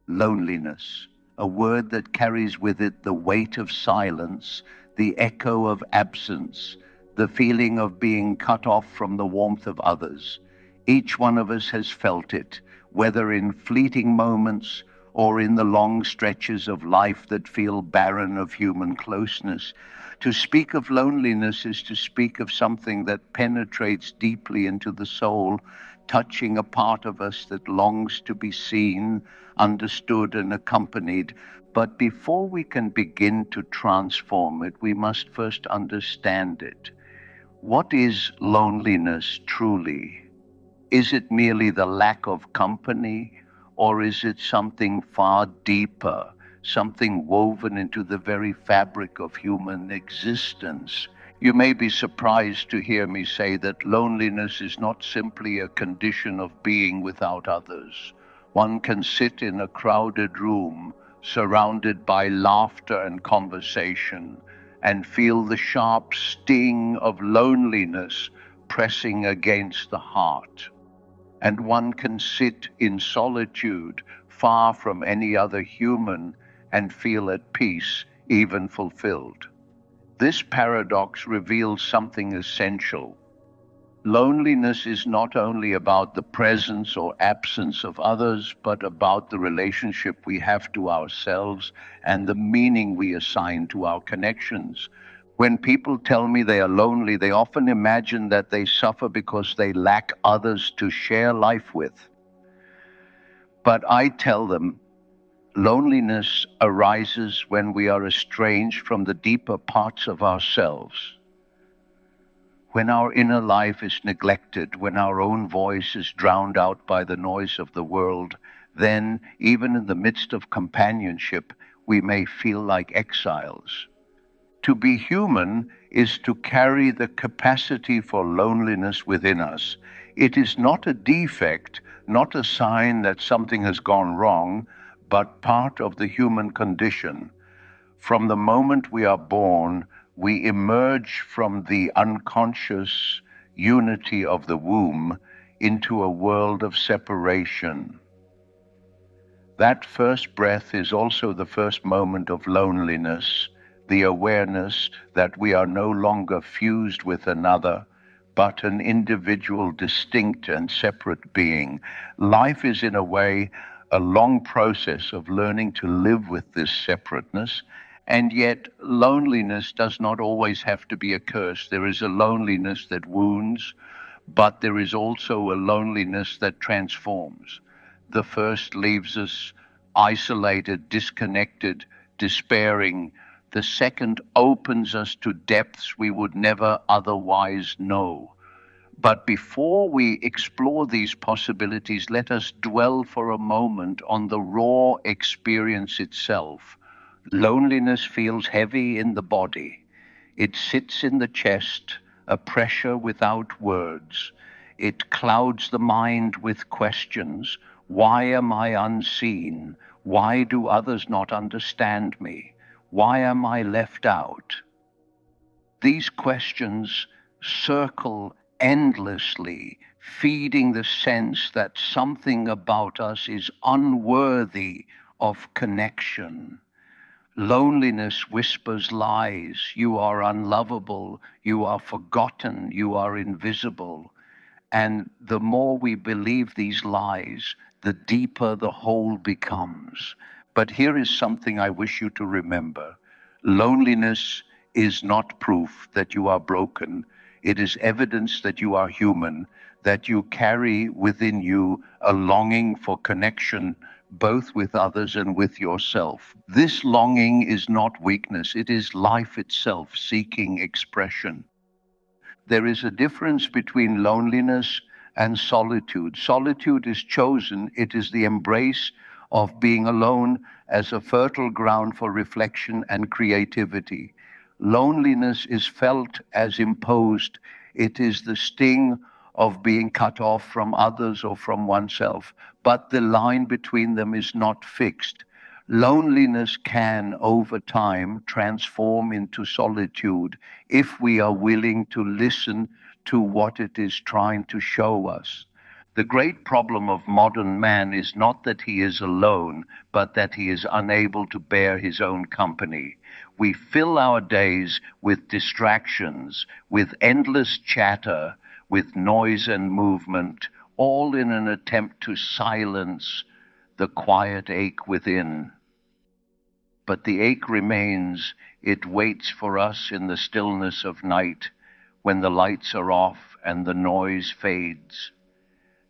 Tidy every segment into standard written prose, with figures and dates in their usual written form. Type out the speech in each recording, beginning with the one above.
Loneliness, a word that carries with it the weight of silence, the echo of absence, the feeling of being cut off from the warmth of others. Each one of us has felt it, whether in fleeting moments or in the long stretches of life that feel barren of human closeness. To speak of loneliness is to speak of something that penetrates deeply into the soul, touching a part of us that longs to be seen, understood, and accompanied. But before we can begin to transform it, we must first understand it. What is loneliness truly? Is it merely the lack of company, or is it something far deeper, something woven into the very fabric of human existence? You may be surprised to hear me say that loneliness is not simply a condition of being without others. One can sit in a crowded room, surrounded by laughter and conversation, and feel the sharp sting of loneliness pressing against the heart. And one can sit in solitude, far from any other human, and feel at peace, even fulfilled. This paradox reveals something essential. Loneliness is not only about the presence or absence of others, but about the relationship we have to ourselves and the meaning we assign to our connections. When people tell me they are lonely, they often imagine that they suffer because they lack others to share life with. But I tell them loneliness arises when we are estranged from the deeper parts of ourselves. When our inner life is neglected, when our own voice is drowned out by the noise of the world, then, even in the midst of companionship, we may feel like exiles. To be human is to carry the capacity for loneliness within us. It is not a defect, not a sign that something has gone wrong, but part of the human condition. From the moment we are born, we emerge from the unconscious unity of the womb into a world of separation. That first breath is also the first moment of loneliness, the awareness that we are no longer fused with another, but an individual, distinct, and separate being. Life is, in a way, a long process of learning to live with this separateness. And yet, loneliness does not always have to be a curse. There is a loneliness that wounds, but there is also a loneliness that transforms. The first leaves us isolated, disconnected, despairing. The second opens us to depths we would never otherwise know. But before we explore these possibilities, let us dwell for a moment on the raw experience itself. Loneliness feels heavy in the body. It sits in the chest, a pressure without words. It clouds the mind with questions. Why am I unseen? Why do others not understand me? Why am I left out? These questions circle endlessly, feeding the sense that something about us is unworthy of connection. Loneliness whispers lies. You are unlovable. You are forgotten. You are invisible. And the more we believe these lies, the deeper the hole becomes. But here is something I wish you to remember. Loneliness is not proof that you are broken. It is evidence that you are human, that you carry within you a longing for connection, both with others and with yourself. This longing is not weakness, it is life itself seeking expression. There is a difference between loneliness and solitude. Solitude is chosen, it is the embrace of being alone as a fertile ground for reflection and creativity. Loneliness is felt as imposed, it is the sting of being cut off from others or from oneself, but the line between them is not fixed. Loneliness can, over time, transform into solitude if we are willing to listen to what it is trying to show us. The great problem of modern man is not that he is alone, but that he is unable to bear his own company. We fill our days with distractions, with endless chatter, with noise and movement, all in an attempt to silence the quiet ache within. But the ache remains. It waits for us in the stillness of night when the lights are off and the noise fades.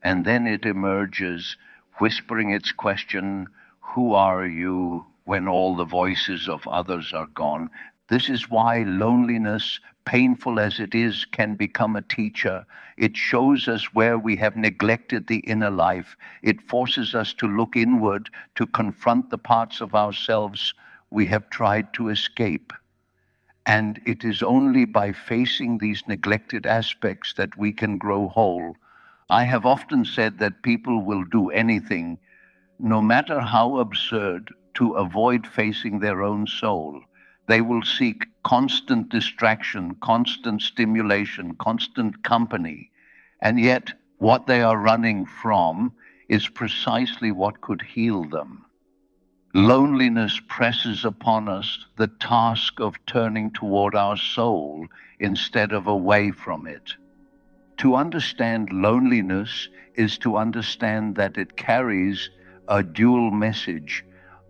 And then it emerges, whispering its question, "Who are you?" when all the voices of others are gone. This is why loneliness, painful as it is, can become a teacher. It shows us where we have neglected the inner life. It forces us to look inward, to confront the parts of ourselves we have tried to escape. And it is only by facing these neglected aspects that we can grow whole. I have often said that people will do anything, no matter how absurd, to avoid facing their own soul. They will seek constant distraction, constant stimulation, constant company. And yet, what they are running from is precisely what could heal them. Loneliness presses upon us the task of turning toward our soul instead of away from it. To understand loneliness is to understand that it carries a dual message.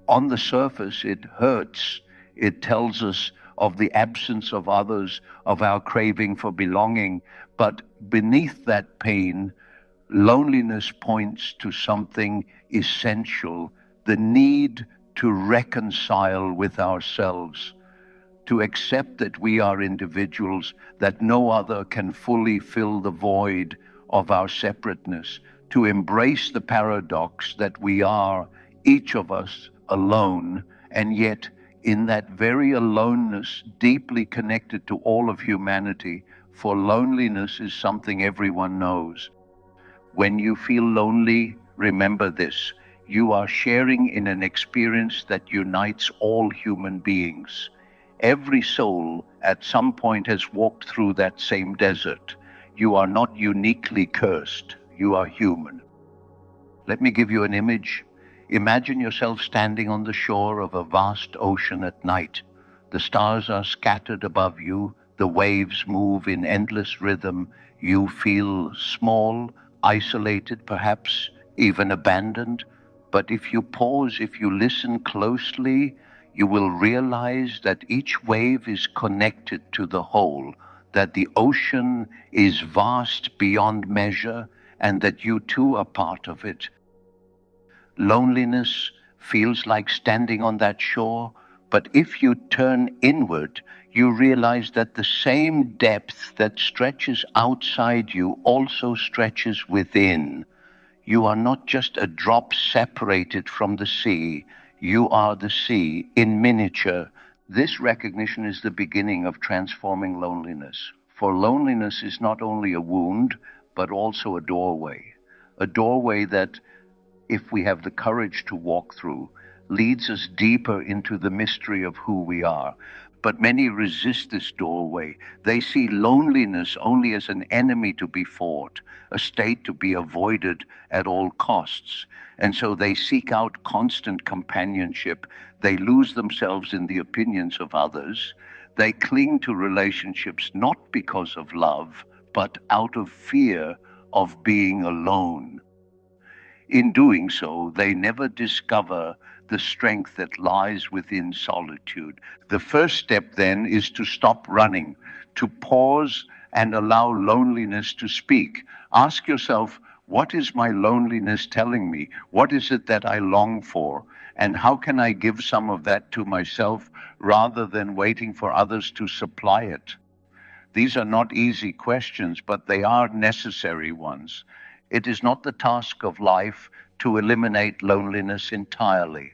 On the surface, it hurts. It tells us of the absence of others, of our craving for belonging. But beneath that pain, loneliness points to something essential, the need to reconcile with ourselves, to accept that we are individuals, that no other can fully fill the void of our separateness, to embrace the paradox that we are, each of us, alone, and yet in that very aloneness, deeply connected to all of humanity, for loneliness is something everyone knows. When you feel lonely, remember this: you are sharing in an experience that unites all human beings. Every soul at some point has walked through that same desert. You are not uniquely cursed, you are human. Let me give you an image. Imagine yourself standing on the shore of a vast ocean at night. The stars are scattered above you, the waves move in endless rhythm. You feel small, isolated, perhaps even abandoned. But if you pause, if you listen closely, you will realize that each wave is connected to the whole, that the ocean is vast beyond measure, and that you too are part of it. Loneliness feels like standing on that shore, but if you turn inward, you realize that the same depth that stretches outside you also stretches within. You are not just a drop separated from the sea, you are the sea in miniature. This recognition is the beginning of transforming loneliness. For loneliness is not only a wound, but also a doorway that, if we have the courage to walk through, leads us deeper into the mystery of who we are. But many resist this doorway. They see loneliness only as an enemy to be fought, a state to be avoided at all costs. And so they seek out constant companionship. They lose themselves in the opinions of others. They cling to relationships not because of love, but out of fear of being alone. In doing so, they never discover the strength that lies within solitude. The first step then is to stop running, to pause and allow loneliness to speak. Ask yourself, what is my loneliness telling me? What is it that I long for? And how can I give some of that to myself rather than waiting for others to supply it? These are not easy questions, but they are necessary ones. It is not the task of life to eliminate loneliness entirely.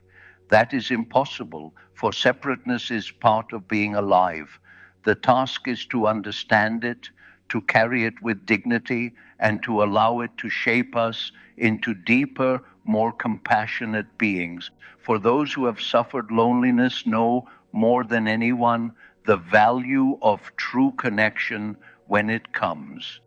That is impossible, for separateness is part of being alive. The task is to understand it, to carry it with dignity, and to allow it to shape us into deeper, more compassionate beings. For those who have suffered loneliness know more than anyone the value of true connection when it comes.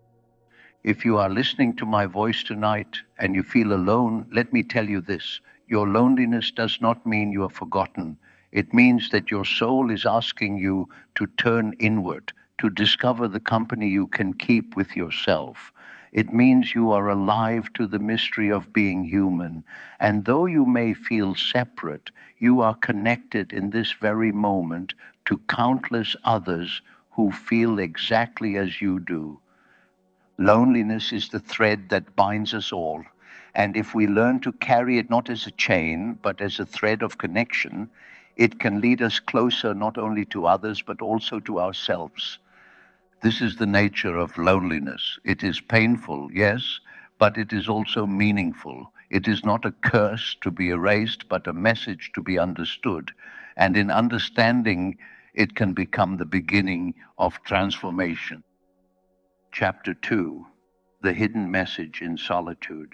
If you are listening to my voice tonight and you feel alone, let me tell you this. Your loneliness does not mean you are forgotten. It means that your soul is asking you to turn inward, to discover the company you can keep with yourself. It means you are alive to the mystery of being human. And though you may feel separate, you are connected in this very moment to countless others who feel exactly as you do. Loneliness is the thread that binds us all. And if we learn to carry it not as a chain, but as a thread of connection, it can lead us closer not only to others, but also to ourselves. This is the nature of loneliness. It is painful, yes, but it is also meaningful. It is not a curse to be erased, but a message to be understood. And in understanding, it can become the beginning of transformation. Chapter 2: The Hidden Message in Solitude.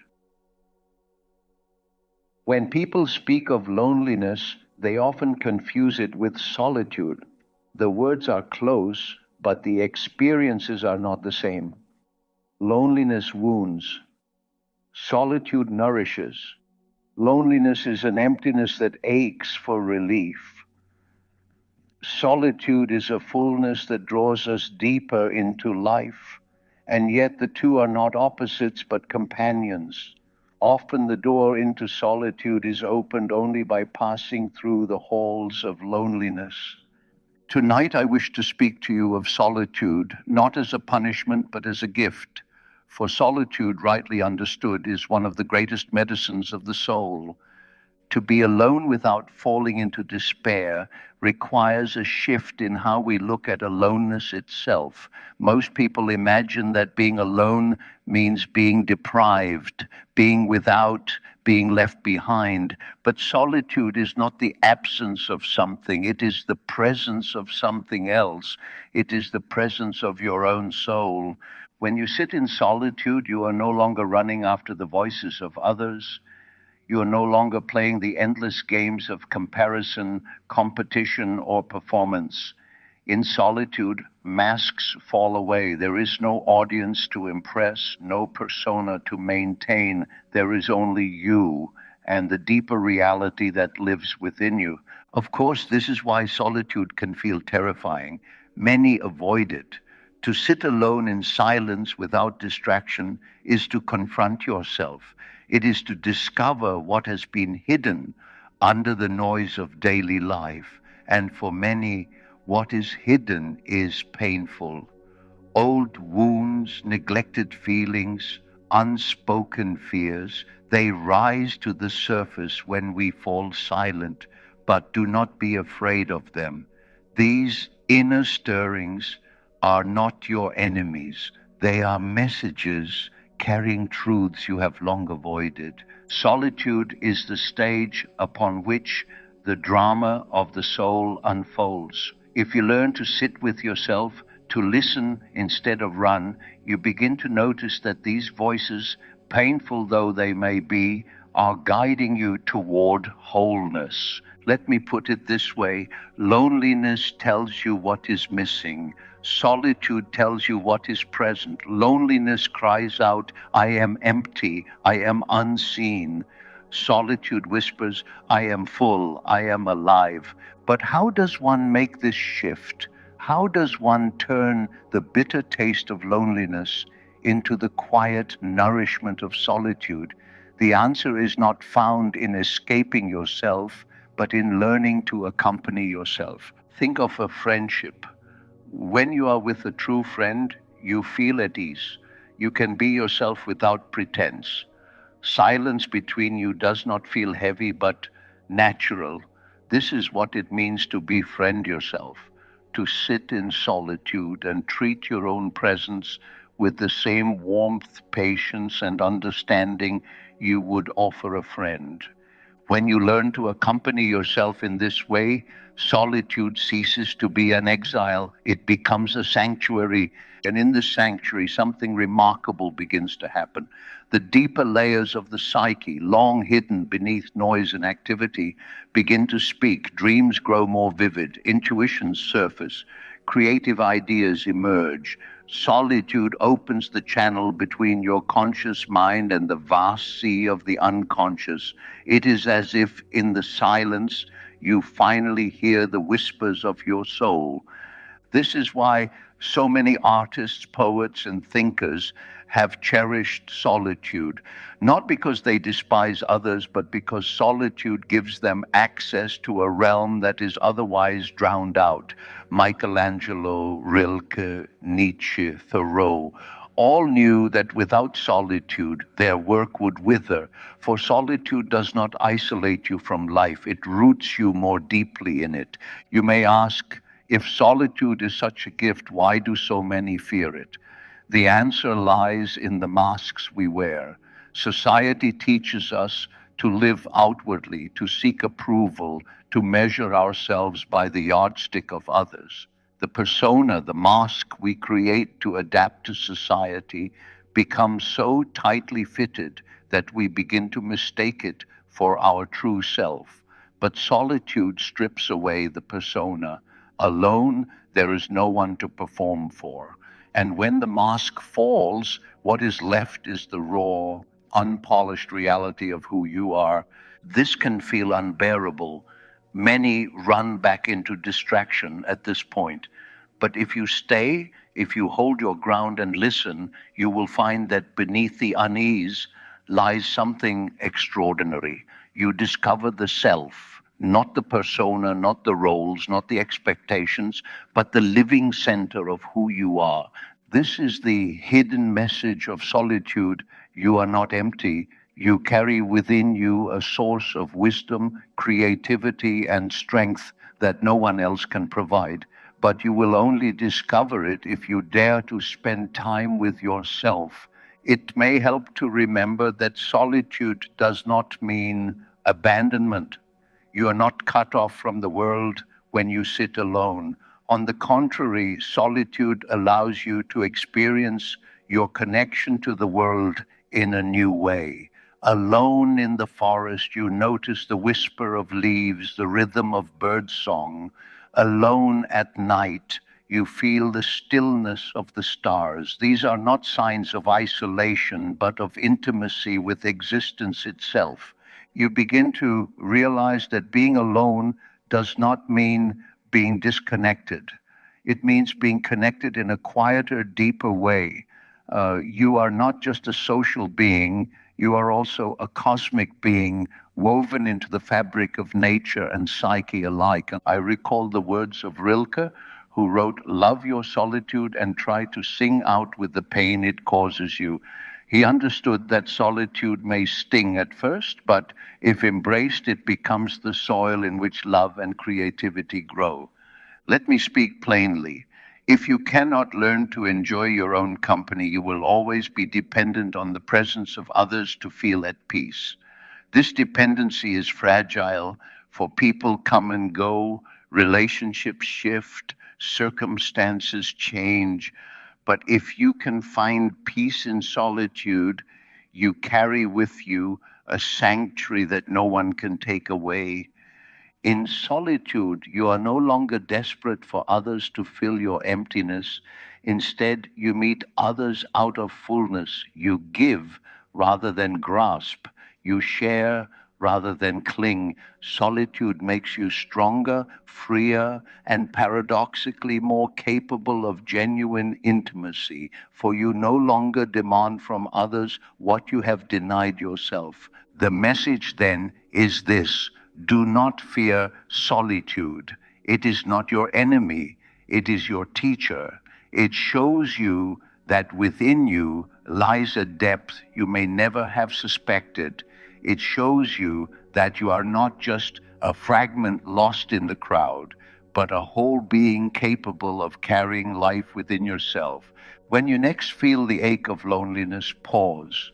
When people speak of loneliness, they often confuse it with solitude. The words are close, but the experiences are not the same. Loneliness wounds, solitude nourishes. Loneliness is an emptiness that aches for relief. Solitude is a fullness that draws us deeper into life. And yet the two are not opposites but companions. Often the door into solitude is opened only by passing through the halls of loneliness. Tonight I wish to speak to you of solitude, not as a punishment, but as a gift. For solitude, rightly understood, is one of the greatest medicines of the soul. To be alone without falling into despair requires a shift in how we look at aloneness itself. Most people imagine that being alone means being deprived, being without, being left behind. But solitude is not the absence of something, it is the presence of something else. It is the presence of your own soul. When you sit in solitude, you are no longer running after the voices of others. You are no longer playing the endless games of comparison, competition, or performance. In solitude, masks fall away. There is no audience to impress, no persona to maintain. There is only you and the deeper reality that lives within you. Of course, this is why solitude can feel terrifying. Many avoid it. To sit alone in silence without distraction is to confront yourself. It is to discover what has been hidden under the noise of daily life. And for many, what is hidden is painful. Old wounds, neglected feelings, unspoken fears, they rise to the surface when we fall silent, but do not be afraid of them. These inner stirrings are not your enemies. They are messages carrying truths you have long avoided. Solitude is the stage upon which the drama of the soul unfolds. If you learn to sit with yourself, to listen instead of run, you begin to notice that these voices, painful though they may be, are guiding you toward wholeness. Let me put it this way: loneliness tells you what is missing. Solitude tells you what is present. Loneliness cries out, I am empty, I am unseen. Solitude whispers, I am full, I am alive. But how does one make this shift? How does one turn the bitter taste of loneliness into the quiet nourishment of solitude? The answer is not found in escaping yourself, but in learning to accompany yourself. Think of a friendship. When you are with a true friend, you feel at ease. You can be yourself without pretense. Silence between you does not feel heavy but natural. This is what it means to befriend yourself, to sit in solitude and treat your own presence with the same warmth, patience, and understanding you would offer a friend. When you learn to accompany yourself in this way, solitude ceases to be an exile. It becomes a sanctuary. And in this sanctuary, something remarkable begins to happen. The deeper layers of the psyche, long hidden beneath noise and activity, begin to speak. Dreams grow more vivid. Intuitions surface. Creative ideas emerge. Solitude opens the channel between your conscious mind and the vast sea of the unconscious. It is as if in the silence you finally hear the whispers of your soul. This is why so many artists, poets, and thinkers have cherished solitude, not because they despise others, but because solitude gives them access to a realm that is otherwise drowned out. Michelangelo, Rilke, Nietzsche, Thoreau all knew that without solitude their work would wither, for solitude does not isolate you from life, it roots you more deeply in it. You may ask, if solitude is such a gift, why do so many fear it? The answer lies in the masks we wear. Society teaches us to live outwardly, to seek approval, to measure ourselves by the yardstick of others. The persona, the mask we create to adapt to society, becomes so tightly fitted that we begin to mistake it for our true self. But solitude strips away the persona. Alone, there is no one to perform for. And when the mask falls, what is left is the raw, unpolished reality of who you are. This can feel unbearable. Many run back into distraction at this point. But if you stay, if you hold your ground and listen, you will find that beneath the unease lies something extraordinary. You discover the self, not the persona, not the roles, not the expectations, but the living center of who you are. This is the hidden message of solitude. You are not empty. You carry within you a source of wisdom, creativity, and strength that no one else can provide. But you will only discover it if you dare to spend time with yourself. It may help to remember that solitude does not mean abandonment. You are not cut off from the world when you sit alone. On the contrary, solitude allows you to experience your connection to the world in a new way. Alone in the forest, you notice the whisper of leaves, the rhythm of birdsong. Alone at night, you feel the stillness of the stars. These are not signs of isolation, but of intimacy with existence itself. You begin to realize that being alone does not mean being disconnected. It means being connected in a quieter, deeper way. You are not just a social being, you are also a cosmic being woven into the fabric of nature and psyche alike. And I recall the words of Rilke, who wrote, "Love your solitude and try to sing out with the pain it causes you." He understood that solitude may sting at first, but if embraced, it becomes the soil in which love and creativity grow. Let me speak plainly. If you cannot learn to enjoy your own company, you will always be dependent on the presence of others to feel at peace. This dependency is fragile, for people come and go, relationships shift, circumstances change. But if you can find peace in solitude, you carry with you a sanctuary that no one can take away. In solitude, you are no longer desperate for others to fill your emptiness. Instead, you meet others out of fullness. You give rather than grasp. You share rather than cling. Solitude makes you stronger, freer, and paradoxically more capable of genuine intimacy, for you no longer demand from others what you have denied yourself. The message then is this: do not fear solitude. It is not your enemy, it is your teacher. It shows you that within you lies a depth you may never have suspected. It shows you that you are not just a fragment lost in the crowd, but a whole being capable of carrying life within yourself. When you next feel the ache of loneliness, pause.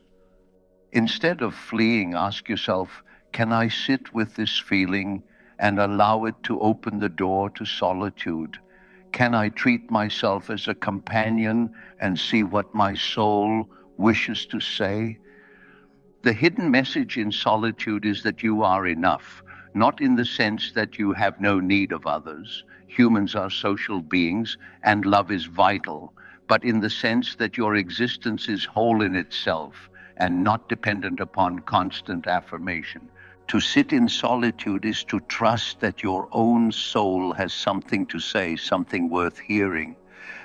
Instead of fleeing, ask yourself, can I sit with this feeling and allow it to open the door to solitude? Can I treat myself as a companion and see what my soul wishes to say? The hidden message in solitude is that you are enough, not in the sense that you have no need of others. Humans are social beings and love is vital. but in the sense that your existence is whole in itself and not dependent upon constant affirmation. To sit in solitude is to trust that your own soul has something to say, something worth hearing.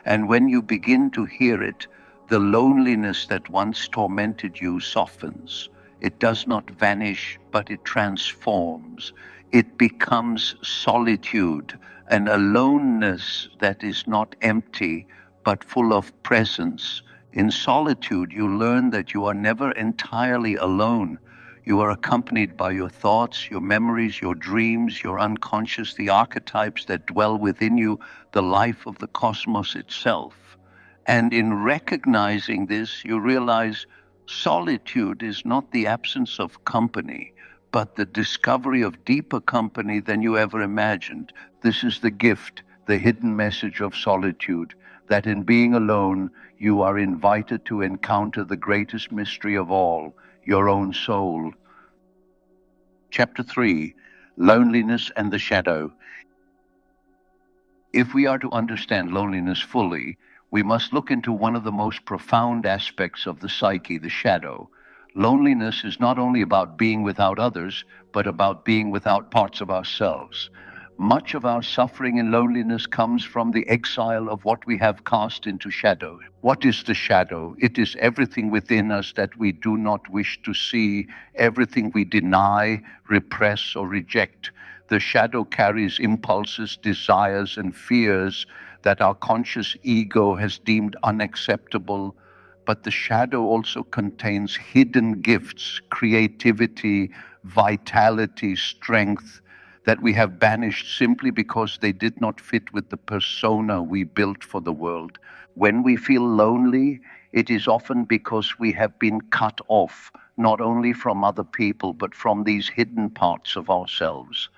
And when you begin to hear it, the loneliness that once tormented you softens. It does not vanish, but it transforms. It becomes solitude, an aloneness that is not empty, but full of presence. In solitude, you learn that you are never entirely alone. You are accompanied by your thoughts, your memories, your dreams, your unconscious, the archetypes that dwell within you, the life of the cosmos itself. And in recognizing this, you realize solitude is not the absence of company, but the discovery of deeper company than you ever imagined. This is the gift, the hidden message of solitude, that in being alone, you are invited to encounter the greatest mystery of all, your own soul. Chapter 3, Loneliness and the Shadow. If we are to understand loneliness fully, we must look into one of the most profound aspects of the psyche, the shadow. Loneliness is not only about being without others, but about being without parts of ourselves. Much of our suffering and loneliness comes from the exile of what we have cast into shadow. What is the shadow? It is everything within us that we do not wish to see, everything we deny, repress, or reject. The shadow carries impulses, desires, and fears that our conscious ego has deemed unacceptable. But the shadow also contains hidden gifts, creativity, vitality, strength that we have banished simply because they did not fit with the persona we built for the world. When we feel lonely, it is often because we have been cut off, not only from other people, but from these hidden parts of ourselves.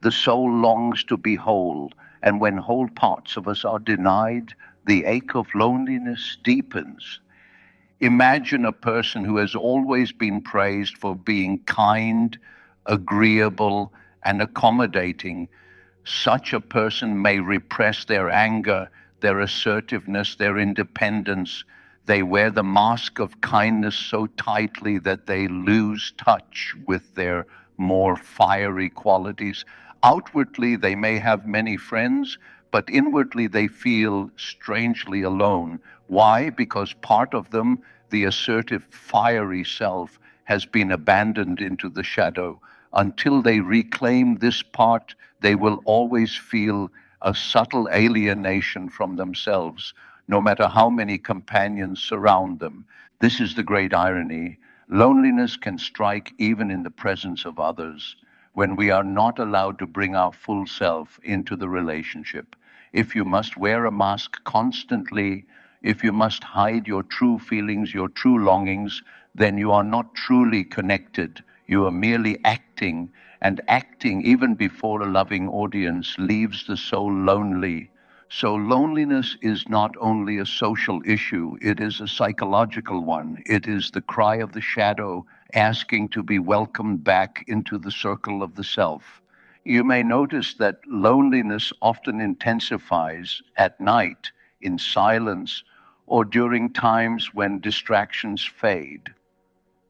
The soul longs to be whole, and when whole parts of us are denied, the ache of loneliness deepens. Imagine a person who has always been praised for being kind, agreeable, and accommodating. Such a person may repress their anger, their assertiveness, their independence. They wear the mask of kindness so tightly that they lose touch with their more fiery qualities. Outwardly, they may have many friends, but inwardly they feel strangely alone. Why? Because part of them, the assertive, fiery self, has been abandoned into the shadow. Until they reclaim this part, they will always feel a subtle alienation from themselves, no matter how many companions surround them. This is the great irony. Loneliness can strike even in the presence of others, when we are not allowed to bring our full self into the relationship. If you must wear a mask constantly, if you must hide your true feelings, your true longings, then you are not truly connected. You are merely acting, and acting, even before a loving audience, leaves the soul lonely. So loneliness is not only a social issue, it is a psychological one. It is the cry of the shadow asking to be welcomed back into the circle of the self. You may notice that loneliness often intensifies at night, in silence, or during times when distractions fade.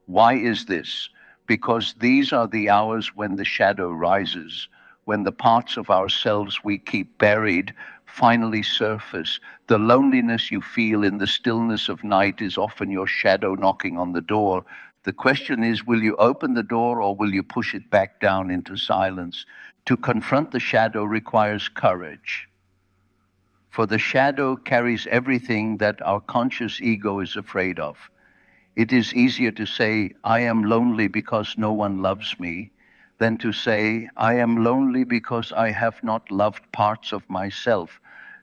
Why is this? Because these are the hours when the shadow rises, when the parts of ourselves we keep buried finally surface. The loneliness you feel in the stillness of night is often your shadow knocking on the door. The question is, will you open the door or will you push it back down into silence? To confront the shadow requires courage, for the shadow carries everything that our conscious ego is afraid of. It is easier to say, I am lonely because no one loves me, than to say, I am lonely because I have not loved parts of myself.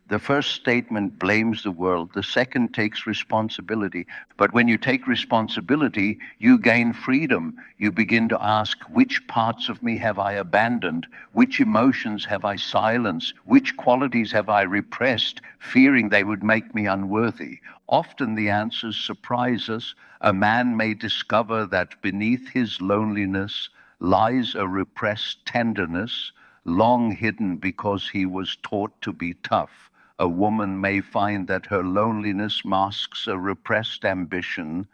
The first statement blames the world, the second takes responsibility. But when you take responsibility, you gain freedom. You begin to ask, which parts of me have I abandoned? Which emotions have I silenced? Which qualities have I repressed, fearing they would make me unworthy? Often the answers surprise us. A man may discover that beneath his loneliness lies a repressed tenderness, long hidden because he was taught to be tough. A woman may find that her loneliness masks a repressed ambition,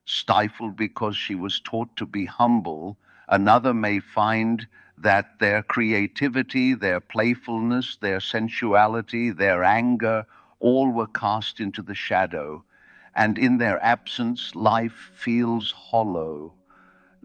stifled because she was taught to be humble. Another may find that their creativity, their playfulness, their sensuality, their anger, all were cast into the shadow. And in their absence, life feels hollow.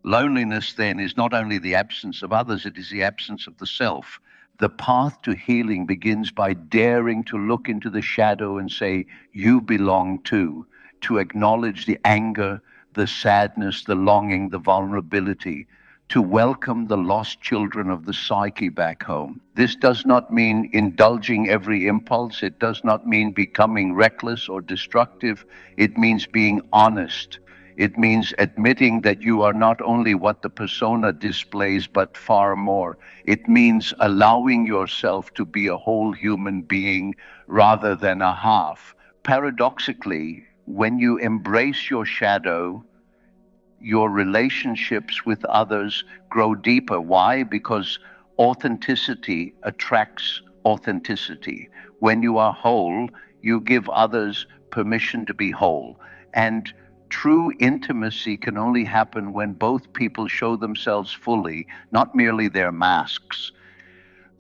Loneliness, then, is not only the absence of others, it is the absence of the self. The path to healing begins by daring to look into the shadow and say, you belong too, to acknowledge the anger, the sadness, the longing, the vulnerability, to welcome the lost children of the psyche back home. This does not mean indulging every impulse. It does not mean becoming reckless or destructive. It means being honest. It means admitting that you are not only what the persona displays, but far more. It means allowing yourself to be a whole human being rather than a half. Paradoxically, when you embrace your shadow, your relationships with others grow deeper. Why? Because authenticity attracts authenticity. When you are whole, you give others permission to be whole. And true intimacy can only happen when both people show themselves fully, not merely their masks.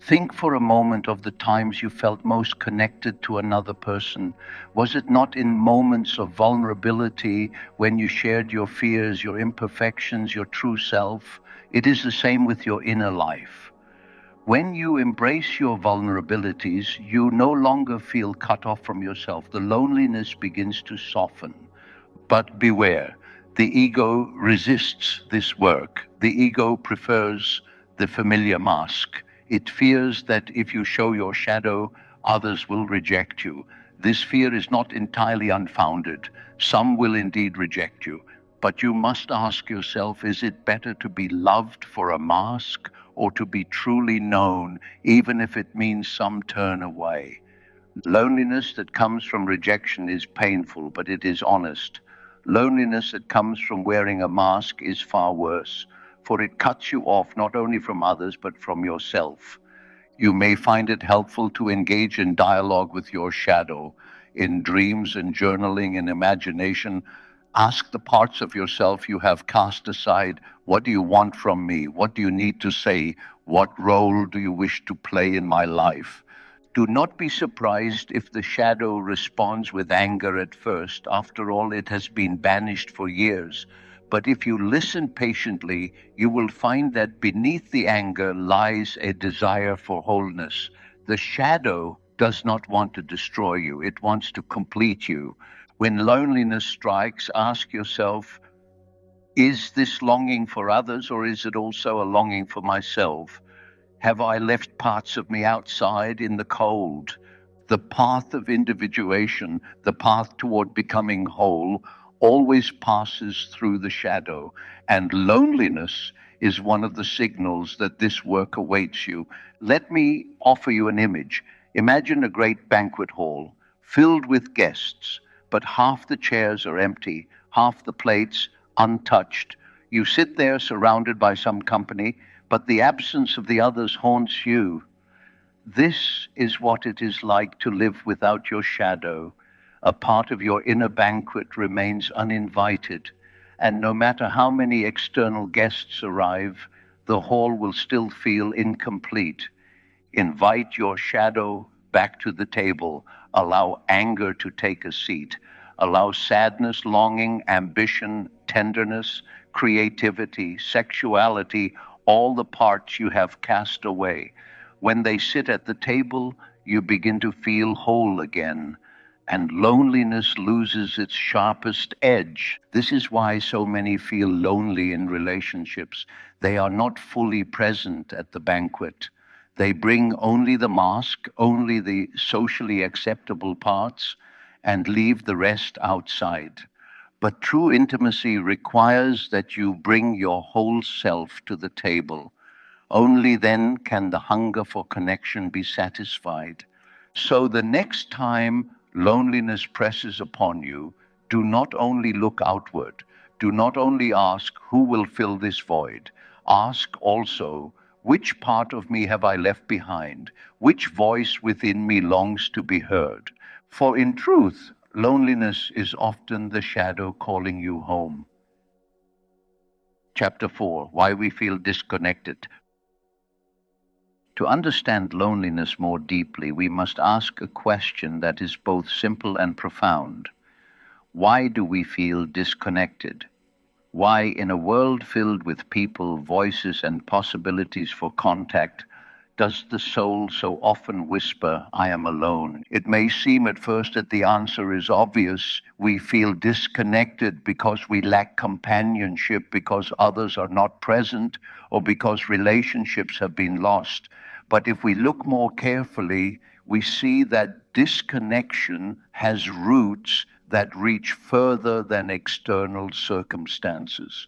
Think for a moment of the times you felt most connected to another person. Was it not in moments of vulnerability when you shared your fears, your imperfections, your true self? It is the same with your inner life. When you embrace your vulnerabilities, you no longer feel cut off from yourself. The loneliness begins to soften. But beware, the ego resists this work. The ego prefers the familiar mask. It fears that if you show your shadow, others will reject you. This fear is not entirely unfounded. Some will indeed reject you. But you must ask yourself, is it better to be loved for a mask or to be truly known, even if it means some turn away? Loneliness that comes from rejection is painful, but it is honest. Loneliness that comes from wearing a mask is far worse, for it cuts you off not only from others, but from yourself. You may find it helpful to engage in dialogue with your shadow, in dreams and journaling and imagination. Ask the parts of yourself you have cast aside, what do you want from me? What do you need to say? What role do you wish to play in my life? Do not be surprised if the shadow responds with anger at first. After all, it has been banished for years. But if you listen patiently, you will find that beneath the anger lies a desire for wholeness. The shadow does not want to destroy you, it wants to complete you. When loneliness strikes, ask yourself, is this longing for others or is it also a longing for myself? Have I left parts of me outside in the cold? The path of individuation, the path toward becoming whole, always passes through the shadow, and loneliness is one of the signals that this work awaits you. Let me offer you an image. Imagine a great banquet hall filled with guests, but half the chairs are empty, half the plates untouched. You sit there surrounded by some company, but the absence of the others haunts you. This is what it is like to live without your shadow. A part of your inner banquet remains uninvited, and no matter how many external guests arrive, the hall will still feel incomplete. Invite your shadow back to the table. Allow anger to take a seat. Allow sadness, longing, ambition, tenderness, creativity, sexuality, all the parts you have cast away. When they sit at the table, you begin to feel whole again, and loneliness loses its sharpest edge. This is why so many feel lonely in relationships. They are not fully present at the banquet. They bring only the mask, only the socially acceptable parts, and leave the rest outside. But true intimacy requires that you bring your whole self to the table. Only then can the hunger for connection be satisfied. So the next time loneliness presses upon you, do not only look outward, do not only ask, who will fill this void? Ask also, Which part of me have I left behind? Which voice within me longs to be heard? For in truth, loneliness is often the shadow calling you home. Chapter 4: Why We Feel Disconnected. To understand loneliness more deeply, we must ask a question that is both simple and profound. Why do we feel disconnected? Why, in a world filled with people, voices, and possibilities for contact, does the soul so often whisper, I am alone? It may seem at first that the answer is obvious. We feel disconnected because we lack companionship, because others are not present, or because relationships have been lost. But if we look more carefully, we see that disconnection has roots that reach further than external circumstances.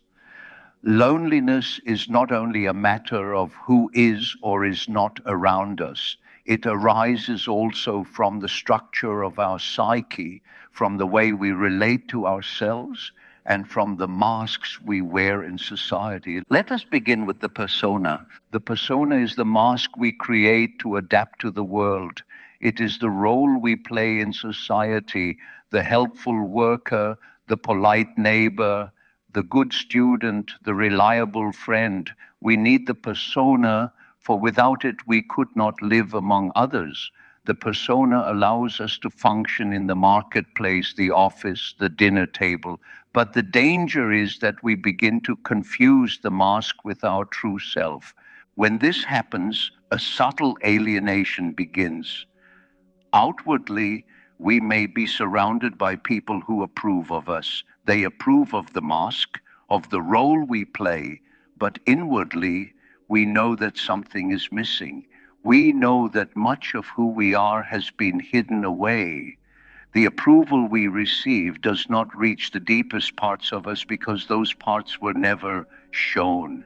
Loneliness is not only a matter of who is or is not around us. It arises also from the structure of our psyche, from the way we relate to ourselves, and from the masks we wear in society. Let us begin with the persona. The persona is the mask we create to adapt to the world. It is the role we play in society, the helpful worker, the polite neighbor, the good student, the reliable friend. We need the persona, for without it we could not live among others. The persona allows us to function in the marketplace, the office, the dinner table. But the danger is that we begin to confuse the mask with our true self. When this happens, a subtle alienation begins. Outwardly, we may be surrounded by people who approve of us. They approve of the mask, of the role we play, but inwardly, we know that something is missing. We know that much of who we are has been hidden away. The approval we receive does not reach the deepest parts of us because those parts were never shown.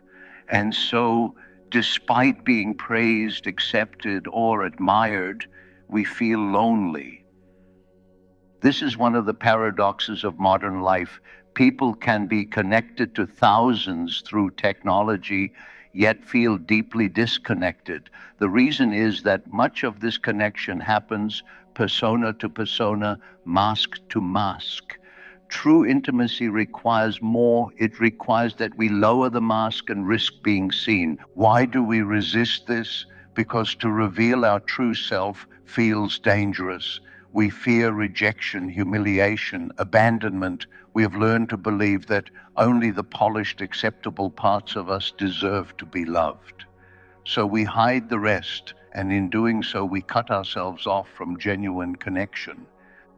And so, despite being praised, accepted, or admired, we feel lonely. This is one of the paradoxes of modern life. People can be connected to thousands through technology, yet feel deeply disconnected. The reason is that much of this connection happens persona to persona, mask to mask. True intimacy requires more. It requires that we lower the mask and risk being seen. Why do we resist this? Because to reveal our true self feels dangerous. We fear rejection, humiliation, abandonment. We have learned to believe that only the polished, acceptable parts of us deserve to be loved. So we hide the rest, and in doing so, we cut ourselves off from genuine connection.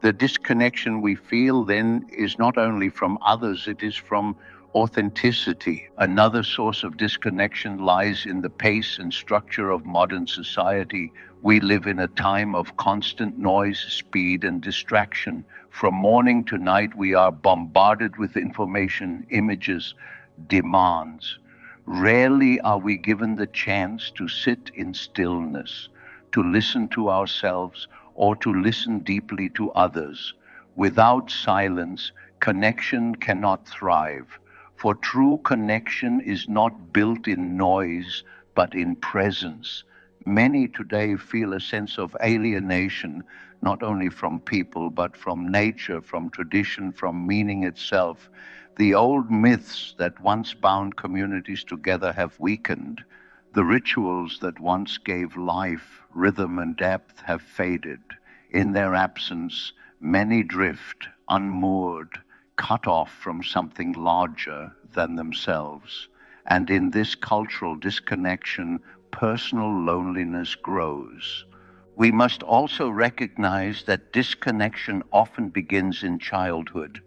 The disconnection we feel then is not only from others, it is from authenticity. Another source of disconnection lies in the pace and structure of modern society. We live in a time of constant noise, speed, and distraction. From morning to night, we are bombarded with information, images, demands. Rarely are we given the chance to sit in stillness, to listen to ourselves, or to listen deeply to others. Without silence, connection cannot thrive, for true connection is not built in noise, but in presence. Many today feel a sense of alienation, not only from people, but from nature, from tradition, from meaning itself. The old myths that once bound communities together have weakened. The rituals that once gave life, rhythm, and depth have faded. In their absence, many drift, unmoored, cut off from something larger than themselves. And in this cultural disconnection, personal loneliness grows. We must also recognize that disconnection often begins in childhood.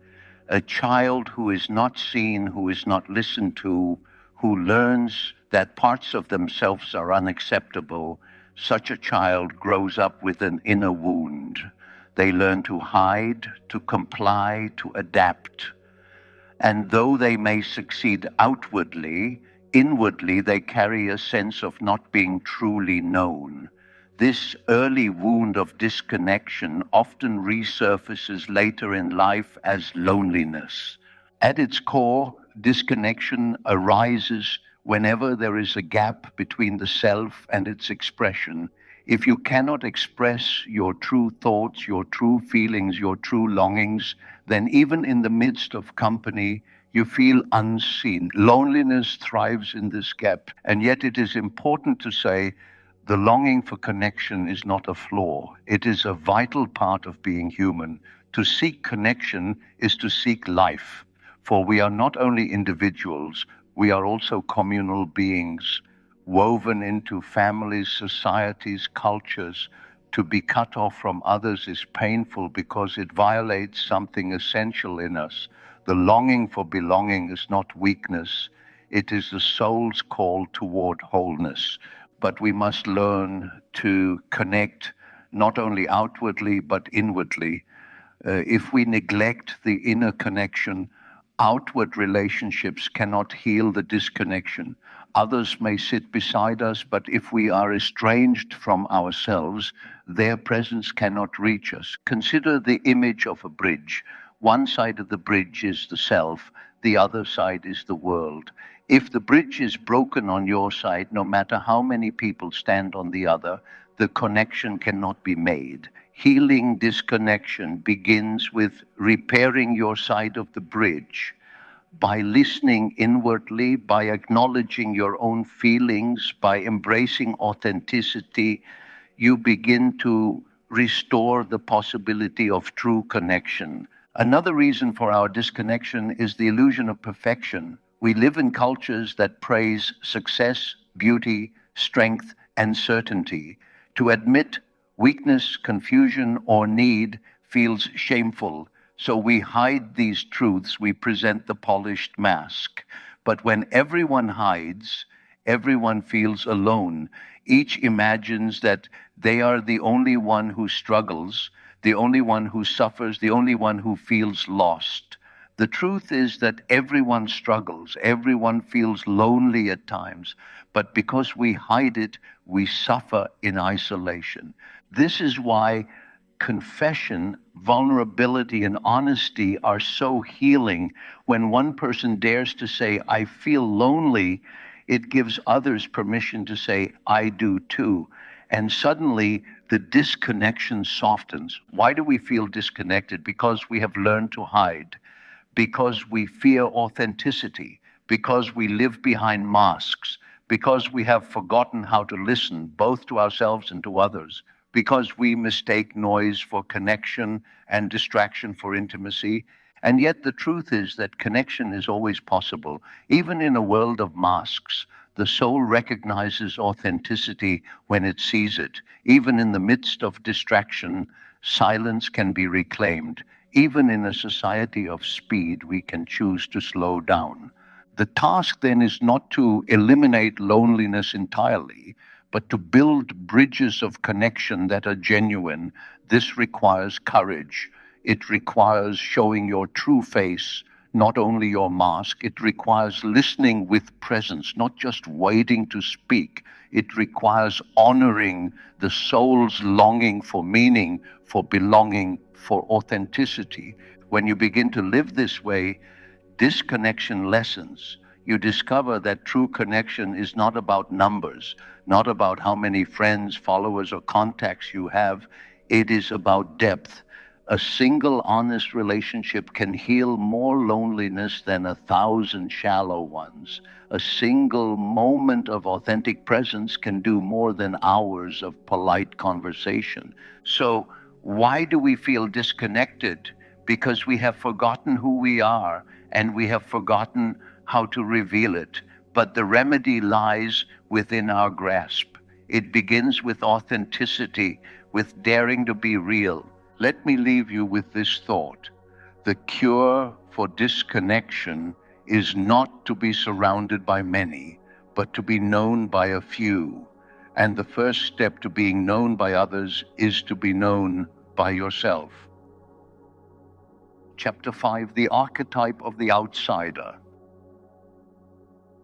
A child who is not seen, who is not listened to, who learns that parts of themselves are unacceptable, such a child grows up with an inner wound. They learn to hide, to comply, to adapt. And though they may succeed outwardly, inwardly they carry a sense of not being truly known. This early wound of disconnection often resurfaces later in life as loneliness. At its core, disconnection arises Whenever there is a gap between the self and its expression, if you cannot express your true thoughts, your true feelings, your true longings, then even in the midst of company, you feel unseen. Loneliness thrives in this gap. And yet it is important to say the longing for connection is not a flaw. It is a vital part of being human. To seek connection is to seek life. For we are not only individuals, we are also communal beings, woven into families, societies, cultures. To be cut off from others is painful because it violates something essential in us. The longing for belonging is not weakness, it is the soul's call toward wholeness. But we must learn to connect not only outwardly but inwardly. If we neglect the inner connection, outward relationships cannot heal the disconnection. Others may sit beside us, but if we are estranged from ourselves, their presence cannot reach us. Consider the image of a bridge. One side of the bridge is the self, the other side is the world. If the bridge is broken on your side, no matter how many people stand on the other, the connection cannot be made. Healing disconnection begins with repairing your side of the bridge by listening inwardly, by acknowledging your own feelings, by embracing authenticity. You begin to restore the possibility of true connection. Another reason for our disconnection is the illusion of perfection. We live in cultures that praise success, beauty, strength, and certainty. To admit weakness, confusion, or need feels shameful. So we hide these truths, we present the polished mask. But when everyone hides, everyone feels alone. Each imagines that they are the only one who struggles, the only one who suffers, the only one who feels lost. The truth is that everyone struggles, everyone feels lonely at times, but because we hide it, we suffer in isolation. This is why confession, vulnerability, and honesty are so healing. When one person dares to say, I feel lonely, it gives others permission to say, I do too. And suddenly the disconnection softens. Why do we feel disconnected? Because we have learned to hide, because we fear authenticity, because we live behind masks, because we have forgotten how to listen both to ourselves and to others, because we mistake noise for connection and distraction for intimacy. And yet the truth is that connection is always possible. Even in a world of masks, the soul recognizes authenticity when it sees it. Even in the midst of distraction, silence can be reclaimed. Even in a society of speed, we can choose to slow down. The task then is not to eliminate loneliness entirely, but to build bridges of connection that are genuine. This requires courage. It requires showing your true face, not only your mask. It requires listening with presence, not just waiting to speak. It requires honoring the soul's longing for meaning, for belonging, for authenticity. When you begin to live this way, disconnection lessens. You discover that true connection is not about numbers, not about how many friends, followers, or contacts you have. It is about depth. A single honest relationship can heal more loneliness than 1,000 shallow ones. A single moment of authentic presence can do more than hours of polite conversation. So, why do we feel disconnected? Because we have forgotten who we are and we have forgotten how to reveal it. But the remedy lies within our grasp. It begins with authenticity, with daring to be real. Let me leave you with this thought. The cure for disconnection is not to be surrounded by many, but to be known by a few. And the first step to being known by others is to be known by yourself. Chapter 5, the archetype of the outsider.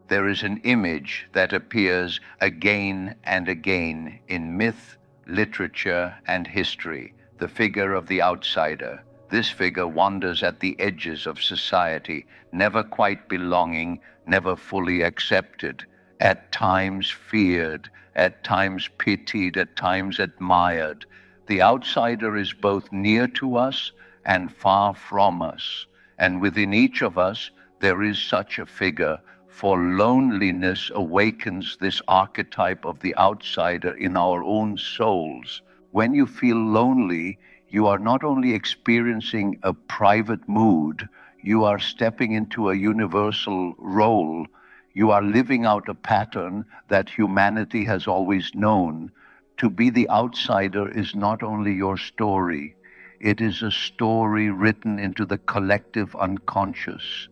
There is an image that appears again and again in myth, literature, and history, the figure of the outsider. This figure wanders at the edges of society, never quite belonging, never fully accepted. at times feared, at times pitied, at times admired. The outsider is both near to us and far from us. And within each of us, there is such a figure, for loneliness awakens this archetype of the outsider in our own souls. When you feel lonely, you are not only experiencing a private mood, you are stepping into a universal role. You are living out a pattern that humanity has always known. To be the outsider is not only your story, it is a story written into the collective unconscious.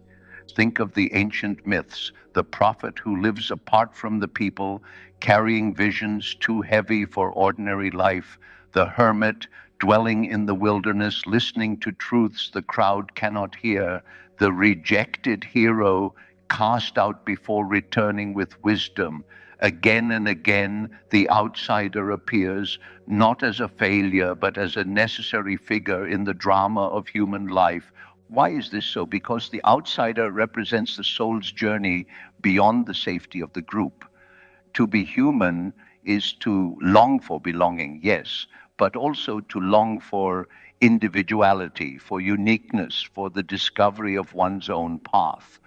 Think of the ancient myths, the prophet who lives apart from the people, carrying visions too heavy for ordinary life, the hermit dwelling in the wilderness, listening to truths the crowd cannot hear, the rejected hero cast out before returning with wisdom. Again and again, the outsider appears not as a failure, but as a necessary figure in the drama of human life. Why is this so? Because the outsider represents the soul's journey beyond the safety of the group. To be human is to long for belonging, yes, but also to long for individuality, for uniqueness, for the discovery of one's own path.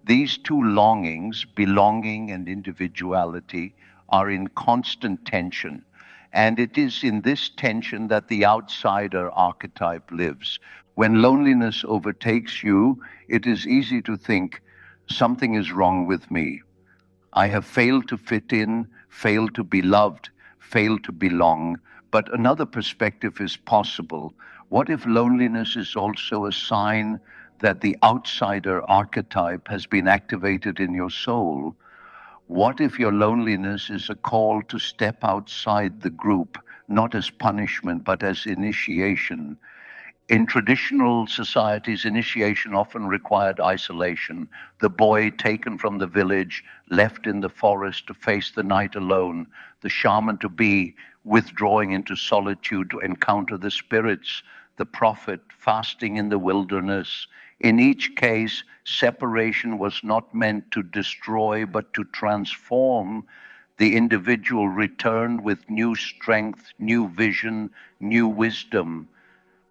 These two longings, belonging and individuality, are in constant tension. And it is in this tension that the outsider archetype lives. When loneliness overtakes you, it is easy to think, something is wrong with me. I have failed to fit in, failed to be loved, failed to belong. But another perspective is possible. What if loneliness is also a sign that the outsider archetype has been activated in your soul? What if your loneliness is a call to step outside the group, not as punishment, but as initiation? In traditional societies, initiation often required isolation. The boy taken from the village, left in the forest to face the night alone. The shaman to be withdrawing into solitude to encounter the spirits. The prophet fasting in the wilderness. In each case, separation was not meant to destroy, but to transform. The individual returned with new strength, new vision, new wisdom.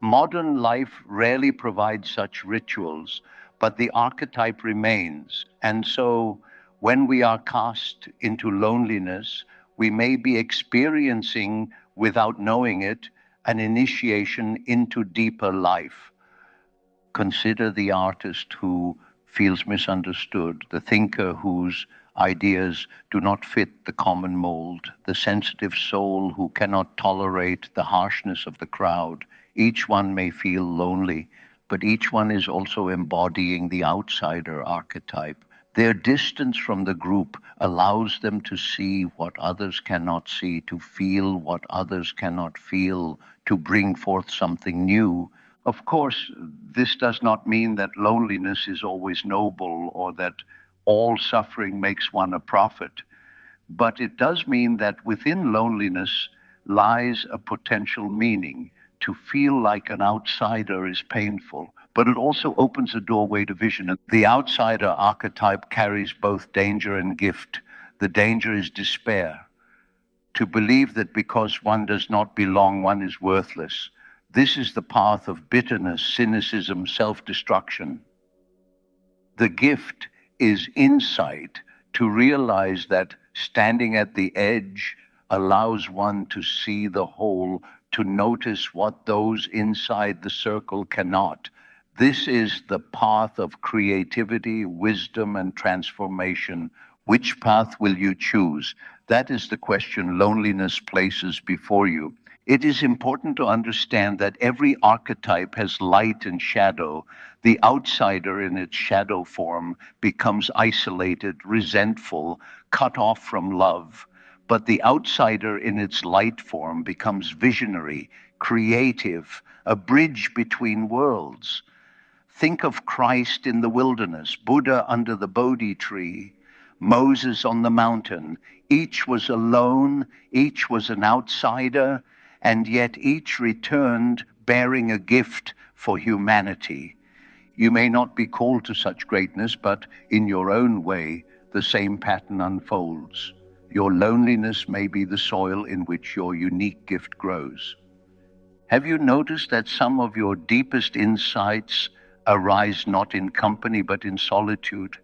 Modern life rarely provides such rituals, but the archetype remains. And so when we are cast into loneliness, we may be experiencing, without knowing it, an initiation into deeper life. Consider the artist who feels misunderstood, the thinker whose ideas do not fit the common mold, the sensitive soul who cannot tolerate the harshness of the crowd. Each one may feel lonely, but each one is also embodying the outsider archetype. Their distance from the group allows them to see what others cannot see, to feel what others cannot feel, to bring forth something new. Of course, this does not mean that loneliness is always noble or that all suffering makes one a prophet, but it does mean that within loneliness lies a potential meaning. To feel like an outsider is painful, but it also opens a doorway to vision. And the outsider archetype carries both danger and gift. The danger is despair, to believe that because one does not belong, one is worthless. This is the path of bitterness, cynicism, self destruction. The gift is insight, to realize that standing at the edge allows one to see the whole, to notice what those inside the circle cannot. This is the path of creativity, wisdom, and transformation. Which path will you choose? That is the question loneliness places before you. It is important to understand that every archetype has light and shadow. The outsider in its shadow form becomes isolated, resentful, cut off from love. But the outsider in its light form becomes visionary, creative, a bridge between worlds. Think of Christ in the wilderness, Buddha under the Bodhi tree, Moses on the mountain. Each was alone, each was an outsider, and yet each returned bearing a gift for humanity. You may not be called to such greatness, but in your own way, the same pattern unfolds. Your loneliness may be the soil in which your unique gift grows. Have you noticed that some of your deepest insights arise not in company but in solitude?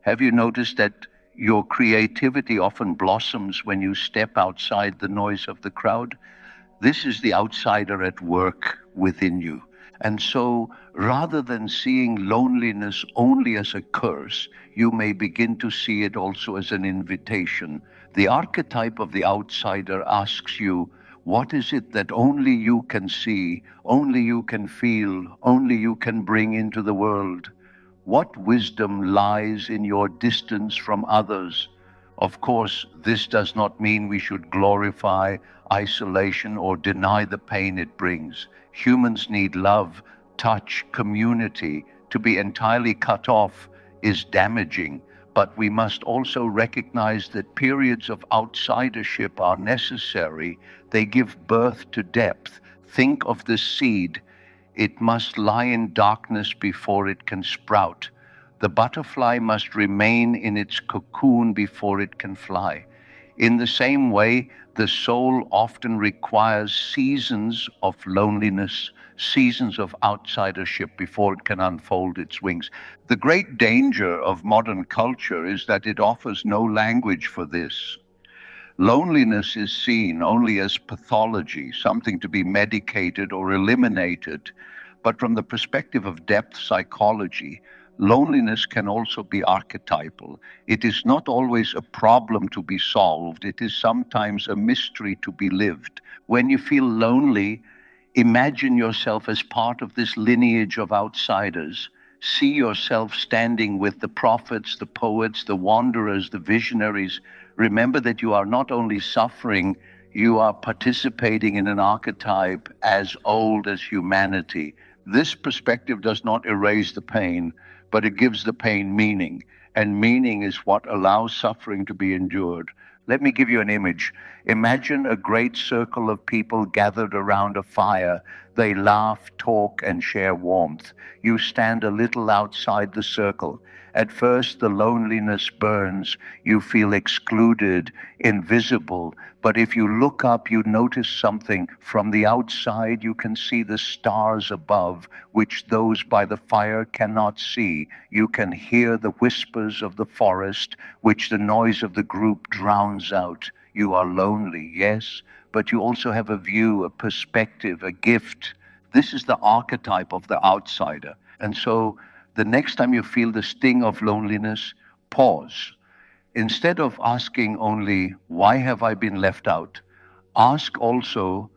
Have you noticed that your creativity often blossoms when you step outside the noise of the crowd? This is the outsider at work within you. And so, rather than seeing loneliness only as a curse, you may begin to see it also as an invitation. The archetype of the outsider asks you, what is it that only you can see, only you can feel, only you can bring into the world? What wisdom lies in your distance from others? Of course, this does not mean we should glorify isolation or deny the pain it brings. Humans need love, touch, community. To be entirely cut off is damaging, but we must also recognize that periods of outsidership are necessary. They give birth to depth. Think of the seed. It must lie in darkness before it can sprout. The butterfly must remain in its cocoon before it can fly. In the same way, the soul often requires seasons of loneliness, seasons of outsidership before it can unfold its wings. The great danger of modern culture is that it offers no language for this. Loneliness is seen only as pathology, something to be medicated or eliminated. But from the perspective of depth psychology, loneliness can also be archetypal. It is not always a problem to be solved, it is sometimes a mystery to be lived. When you feel lonely, imagine yourself as part of this lineage of outsiders. See yourself standing with the prophets, the poets, the wanderers, the visionaries. Remember that you are not only suffering, you are participating in an archetype as old as humanity. This perspective does not erase the pain, but it gives the pain meaning. And meaning is what allows suffering to be endured. Let me give you an image. Imagine a great circle of people gathered around a fire. They laugh, talk, and share warmth. You stand a little outside the circle. At first, the loneliness burns. You feel excluded, invisible. But if you look up, you notice something. From the outside, you can see the stars above, which those by the fire cannot see. You can hear the whispers of the forest, which the noise of the group drowns out. You are lonely, yes, but you also have a view, a perspective, a gift. This is the archetype of the outsider. And so the next time you feel the sting of loneliness, pause. Instead of asking only, why have I been left out? Ask also,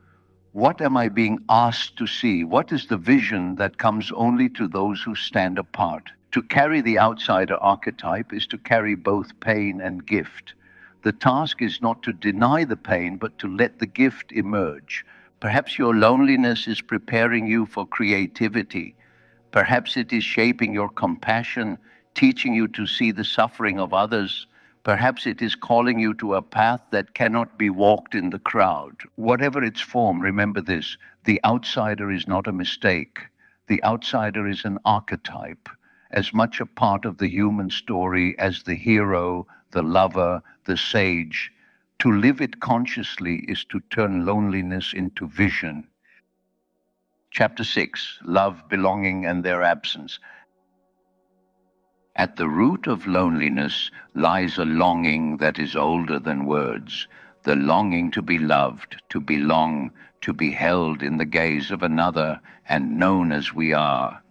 what am I being asked to see? What is the vision that comes only to those who stand apart? To carry the outsider archetype is to carry both pain and gift. The task is not to deny the pain, but to let the gift emerge. Perhaps your loneliness is preparing you for creativity. Perhaps it is shaping your compassion, teaching you to see the suffering of others. Perhaps it is calling you to a path that cannot be walked in the crowd. Whatever its form, remember this: the outsider is not a mistake. The outsider is an archetype, as much a part of the human story as the hero, the lover, the sage. To live it consciously is to turn loneliness into vision. Chapter 6: Love, Belonging, and Their Absence. At the root of loneliness lies a longing that is older than words, the longing to be loved, to belong, to be held in the gaze of another and known as we are.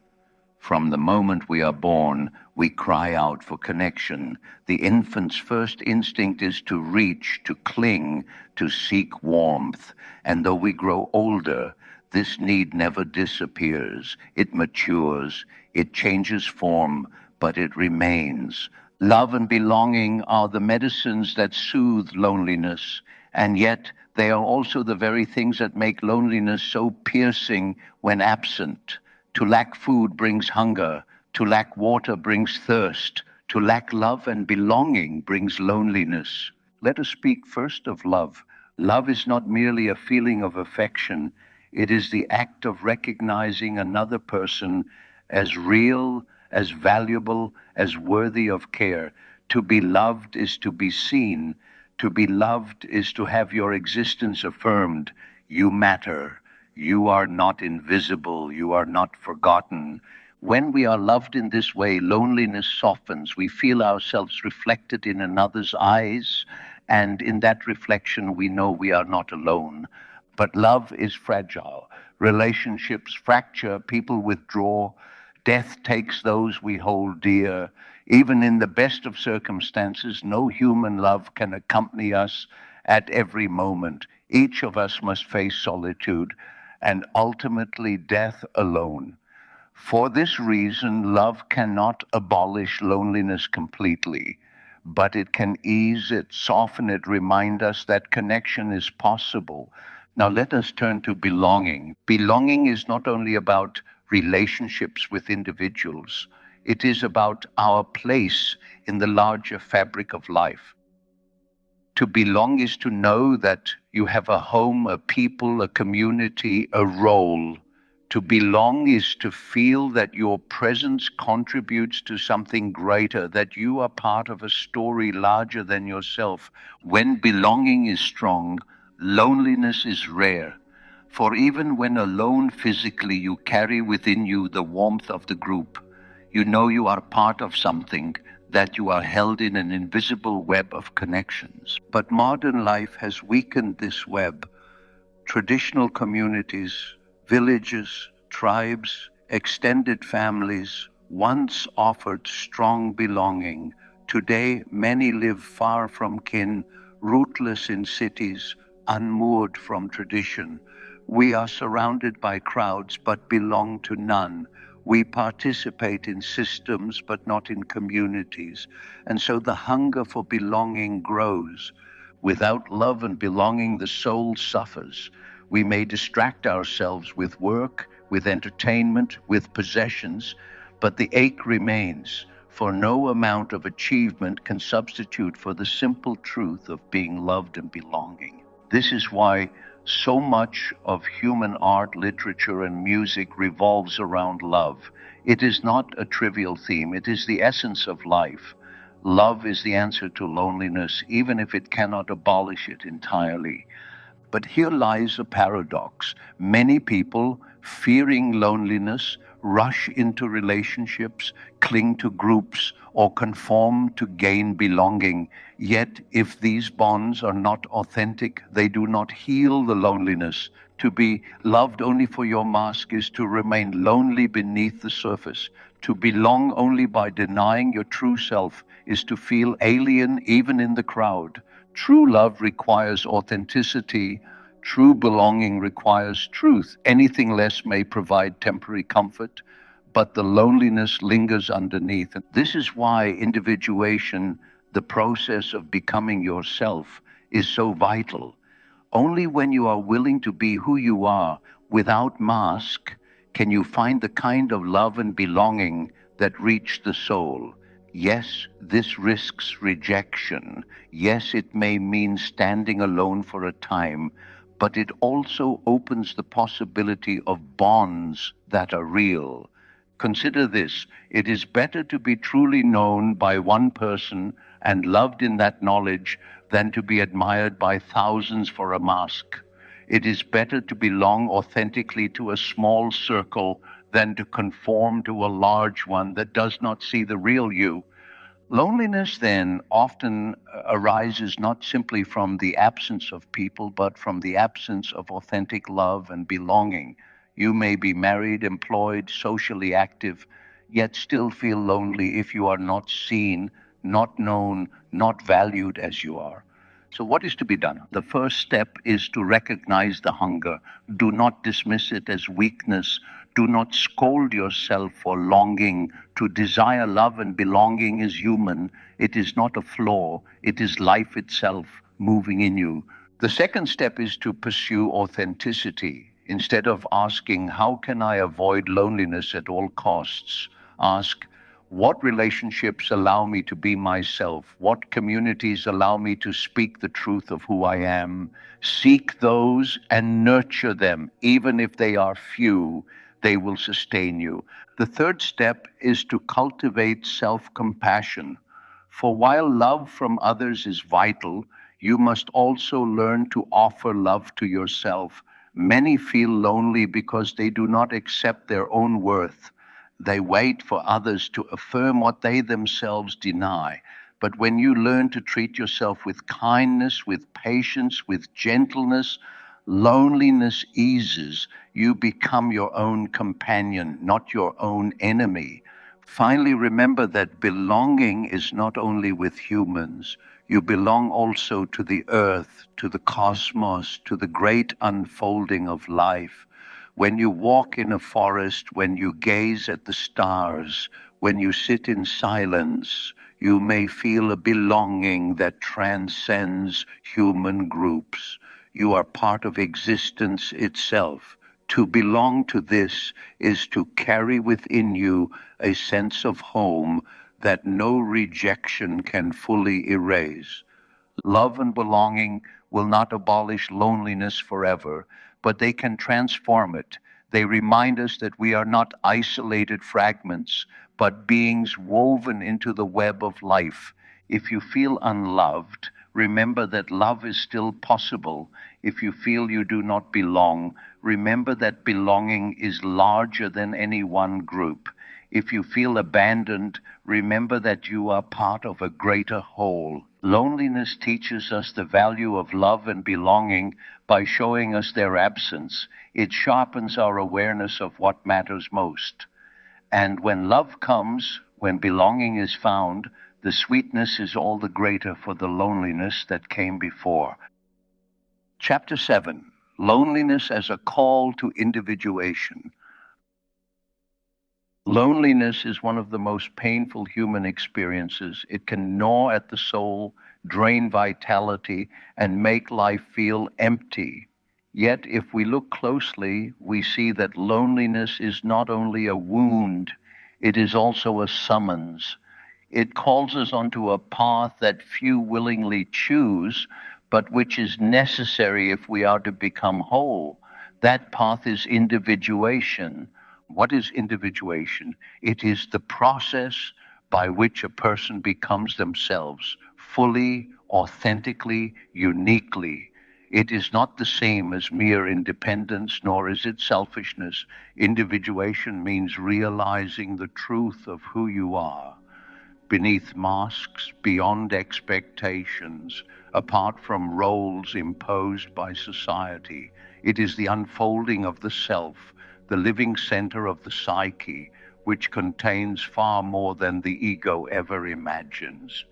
From the moment we are born, we cry out for connection. The infant's first instinct is to reach, to cling, to seek warmth. And though we grow older, this need never disappears. It matures, it changes form, but it remains. Love and belonging are the medicines that soothe loneliness, and yet they are also the very things that make loneliness so piercing when absent. To lack food brings hunger. To lack water brings thirst. To lack love and belonging brings loneliness. Let us speak first of love. Love is not merely a feeling of affection. It is the act of recognizing another person as real, as valuable, as worthy of care. To be loved is to be seen. To be loved is to have your existence affirmed. You matter. You are not invisible. You are not forgotten. When we are loved in this way, loneliness softens. We feel ourselves reflected in another's eyes, and in that reflection, we know we are not alone. But love is fragile. Relationships fracture, people withdraw, death takes those we hold dear. Even in the best of circumstances, no human love can accompany us at every moment. Each of us must face solitude and ultimately death alone. For this reason, love cannot abolish loneliness completely, but it can ease it, soften it, remind us that connection is possible. Now, let us turn to belonging. Belonging is not only about relationships with individuals, it is about our place in the larger fabric of life. To belong is to know that you have a home, a people, a community, a role. To belong is to feel that your presence contributes to something greater, that you are part of a story larger than yourself. When belonging is strong, loneliness is rare. For even when alone physically, you carry within you the warmth of the group. You know you are part of something, that you are held in an invisible web of connections. But modern life has weakened this web. Traditional communities, villages, tribes, extended families once offered strong belonging. Today, many live far from kin, rootless in cities, unmoored from tradition. We are surrounded by crowds but belong to none. We participate in systems but not in communities. And so the hunger for belonging grows. Without love and belonging, the soul suffers. We may distract ourselves with work, with entertainment, with possessions, but the ache remains, for no amount of achievement can substitute for the simple truth of being loved and belonging. This is why so much of human art, literature, and music revolves around love. It is not a trivial theme, it is the essence of life. Love is the answer to loneliness, even if it cannot abolish it entirely. But here lies a paradox. Many people, fearing loneliness, rush into relationships, cling to groups, or conform to gain belonging. Yet, if these bonds are not authentic, they do not heal the loneliness. To be loved only for your mask is to remain lonely beneath the surface. To belong only by denying your true self is to feel alien even in the crowd. True love requires authenticity. True belonging requires truth. Anything less may provide temporary comfort, but the loneliness lingers underneath. And this is why individuation, the process of becoming yourself, is so vital. Only when you are willing to be who you are without mask can you find the kind of love and belonging that reach the soul. Yes, this risks rejection. Yes, it may mean standing alone for a time, but it also opens the possibility of bonds that are real. Consider this: it is better to be truly known by one person and loved in that knowledge than to be admired by thousands for a mask. It is better to belong authentically to a small circle than to conform to a large one that does not see the real you. Loneliness then often arises not simply from the absence of people, but from the absence of authentic love and belonging. You may be married, employed, socially active, yet still feel lonely if you are not seen, not known, not valued as you are. So, what is to be done? The first step is to recognize the hunger. Do not dismiss it as weakness. Do not scold yourself for longing. To desire love and belonging is human. It is not a flaw, it is life itself moving in you. The second step is to pursue authenticity. Instead of asking, how can I avoid loneliness at all costs? Ask, what relationships allow me to be myself? What communities allow me to speak the truth of who I am? Seek those and nurture them, even if they are few. They will sustain you. The third step is to cultivate self compassion. For while love from others is vital, you must also learn to offer love to yourself. Many feel lonely because they do not accept their own worth. They wait for others to affirm what they themselves deny. But when you learn to treat yourself with kindness, with patience, with gentleness, loneliness eases. You become your own companion, not your own enemy. Finally, remember that belonging is not only with humans. You belong also to the earth, to the cosmos, to the great unfolding of life. When you walk in a forest, when you gaze at the stars, when you sit in silence, you may feel a belonging that transcends human groups. You are part of existence itself. To belong to this is to carry within you a sense of home that no rejection can fully erase. Love and belonging will not abolish loneliness forever, but they can transform it. They remind us that we are not isolated fragments, but beings woven into the web of life. If you feel unloved, remember that love is still possible. If you feel you do not belong, remember that belonging is larger than any one group. If you feel abandoned, remember that you are part of a greater whole. Loneliness teaches us the value of love and belonging by showing us their absence. It sharpens our awareness of what matters most. And when love comes, when belonging is found, the sweetness is all the greater for the loneliness that came before. Chapter 7: Loneliness as a Call to Individuation. Loneliness is one of the most painful human experiences. It can gnaw at the soul, drain vitality, and make life feel empty. Yet, if we look closely, we see that loneliness is not only a wound, it is also a summons. It calls us onto a path that few willingly choose, but which is necessary if we are to become whole. That path is individuation. What is individuation? It is the process by which a person becomes themselves, fully, authentically, uniquely. It is not the same as mere independence, nor is it selfishness. Individuation means realizing the truth of who you are beneath masks, beyond expectations, apart from roles imposed by society. It is the unfolding of the self, the living center of the psyche, which contains far more than the ego ever imagines.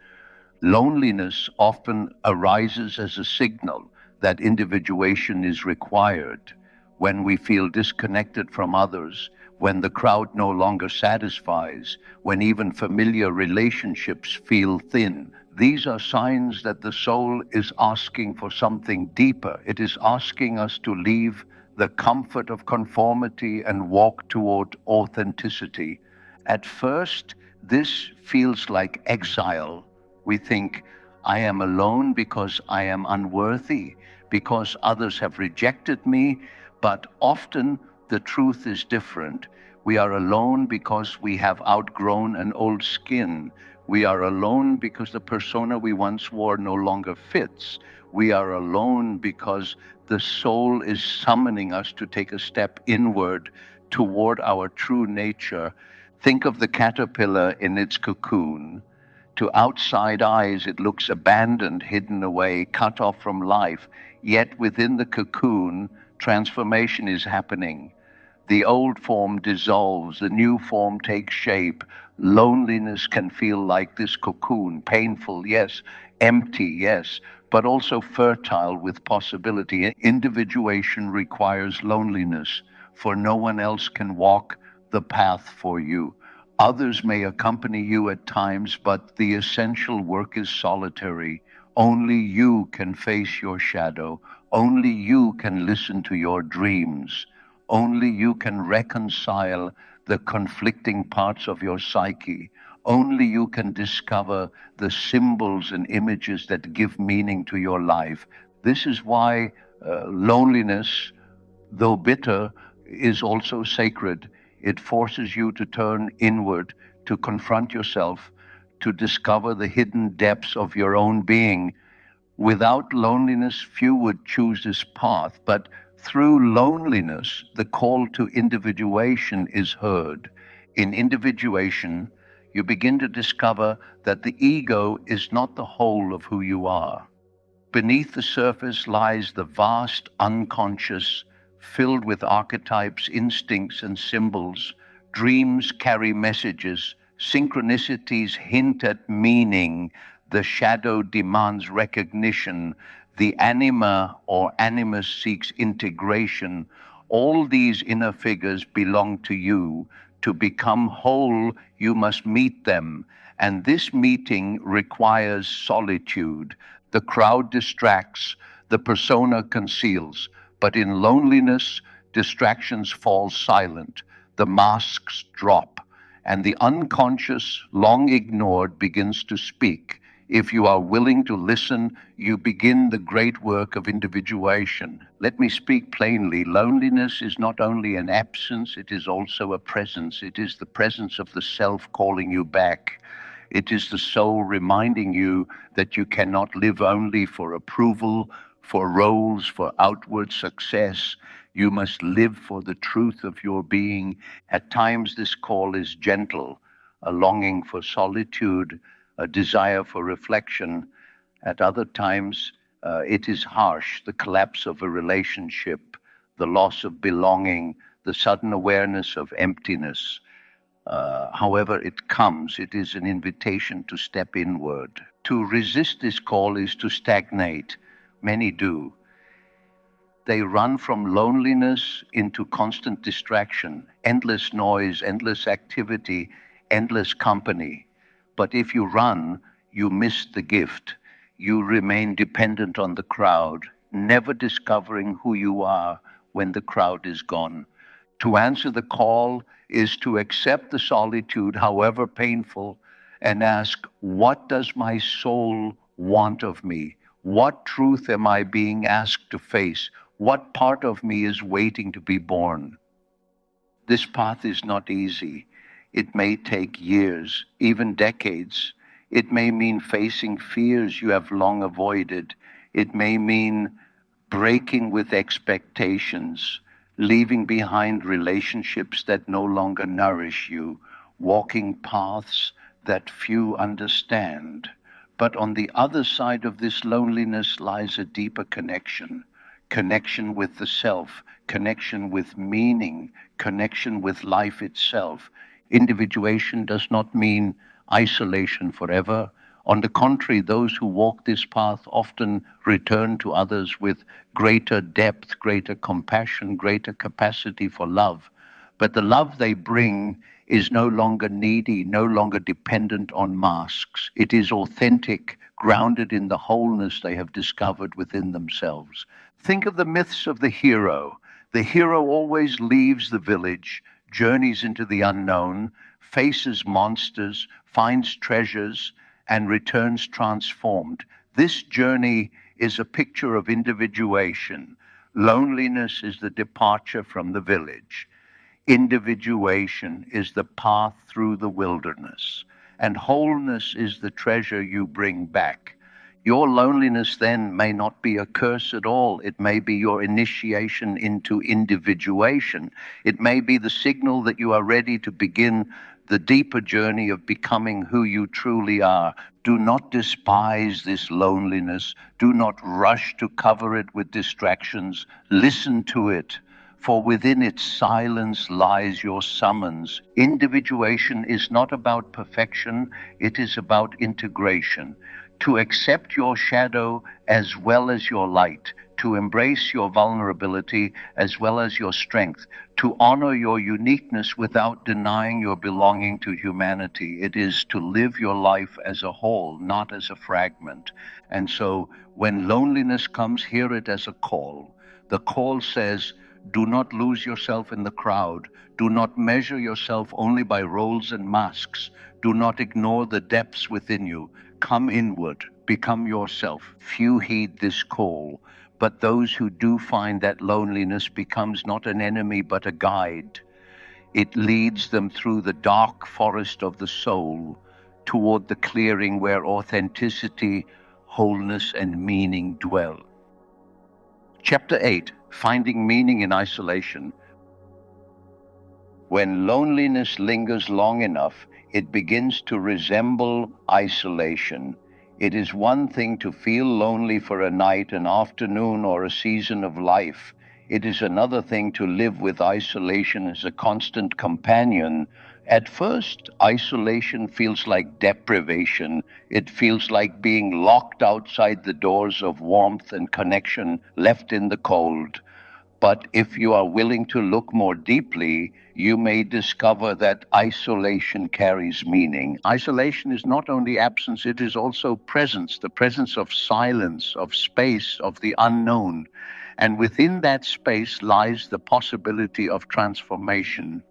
Loneliness often arises as a signal that individuation is required. When we feel disconnected from others, when the crowd no longer satisfies, when even familiar relationships feel thin, these are signs that the soul is asking for something deeper. It is asking us to leave the comfort of conformity and walk toward authenticity. At first, this feels like exile. We think, I am alone because I am unworthy, because others have rejected me, but often the truth is different. We are alone because we have outgrown an old skin. We are alone because the persona we once wore no longer fits. We are alone because the soul is summoning us to take a step inward toward our true nature. Think of the caterpillar in its cocoon. To outside eyes, it looks abandoned, hidden away, cut off from life. Yet within the cocoon, transformation is happening. The old form dissolves, the new form takes shape. Loneliness can feel like this cocoon, painful, yes, empty, yes, but also fertile with possibility. Individuation requires loneliness, for no one else can walk the path for you. Others may accompany you at times, but the essential work is solitary. Only you can face your shadow. Only you can listen to your dreams. Only you can reconcile the conflicting parts of your psyche. Only you can discover the symbols and images that give meaning to your life. This is why loneliness, though bitter, is also sacred. It forces you to turn inward, to confront yourself, to discover the hidden depths of your own being. Without loneliness, few would choose this path, but through loneliness, the call to individuation is heard. In individuation, you begin to discover that the ego is not the whole of who you are. Beneath the surface lies the vast unconscious, filled with archetypes, instincts, and symbols. Dreams carry messages, synchronicities hint at meaning, the shadow demands recognition, the anima or animus seeks integration. All these inner figures belong to you. To become whole, you must meet them, and this meeting requires solitude. The crowd distracts, the persona conceals, but in loneliness, distractions fall silent, the masks drop, and the unconscious, long ignored, begins to speak. If you are willing to listen, you begin the great work of individuation. Let me speak plainly. Loneliness is not only an absence, it is also a presence. It is the presence of the self calling you back. It is the soul reminding you that you cannot live only for approval, for roles, for outward success. You must live for the truth of your being. At times, this call is gentle, a longing for solitude, a desire for reflection. At other times, it is harsh, the collapse of a relationship, the loss of belonging, the sudden awareness of emptiness. However it comes, it is an invitation to step inward. To resist this call is to stagnate. Many do. They run from loneliness into constant distraction, endless noise, endless activity, endless company. But if you run, you miss the gift. You remain dependent on the crowd, never discovering who you are when the crowd is gone. To answer the call is to accept the solitude, however painful, and ask, what does my soul want of me? What truth am I being asked to face? What part of me is waiting to be born? This path is not easy. It may take years, even decades. It may mean facing fears you have long avoided. It may mean breaking with expectations, leaving behind relationships that no longer nourish you, walking paths that few understand. But on the other side of this loneliness lies a deeper connection. Connection with the self, connection with meaning, connection with life itself. Individuation does not mean isolation forever. On the contrary, those who walk this path often return to others with greater depth, greater compassion, greater capacity for love. But the love they bring is no longer needy, no longer dependent on masks. It is authentic, grounded in the wholeness they have discovered within themselves. Think of the myths of the hero. The hero always leaves the village, journeys into the unknown, faces monsters, finds treasures, and returns transformed. This journey is a picture of individuation. Loneliness is the departure from the village. Individuation is the path through the wilderness. And wholeness is the treasure you bring back. Your loneliness then may not be a curse at all. It may be your initiation into individuation. It may be the signal that you are ready to begin the deeper journey of becoming who you truly are. Do not despise this loneliness. Do not rush to cover it with distractions. Listen to it, for within its silence lies your summons. Individuation is not about perfection, it is about integration. To accept your shadow as well as your light, to embrace your vulnerability as well as your strength, to honor your uniqueness without denying your belonging to humanity. It is to live your life as a whole, not as a fragment. And so when loneliness comes, hear it as a call. The call says, do not lose yourself in the crowd. Do not measure yourself only by roles and masks. Do not ignore the depths within you. Come inward, become yourself. Few heed this call, but those who do find that loneliness becomes not an enemy but a guide. It leads them through the dark forest of the soul toward the clearing where authenticity, wholeness, and meaning dwell. Chapter 8, Finding Meaning in Isolation. When loneliness lingers long enough, it begins to resemble isolation. It is one thing to feel lonely for a night, an afternoon, or a season of life. It is another thing to live with isolation as a constant companion. At first, isolation feels like deprivation. It feels like being locked outside the doors of warmth and connection, left in the cold. But if you are willing to look more deeply, you may discover that isolation carries meaning. Isolation is not only absence, it is also presence, the presence of silence, of space, of the unknown. And within that space lies the possibility of transformation.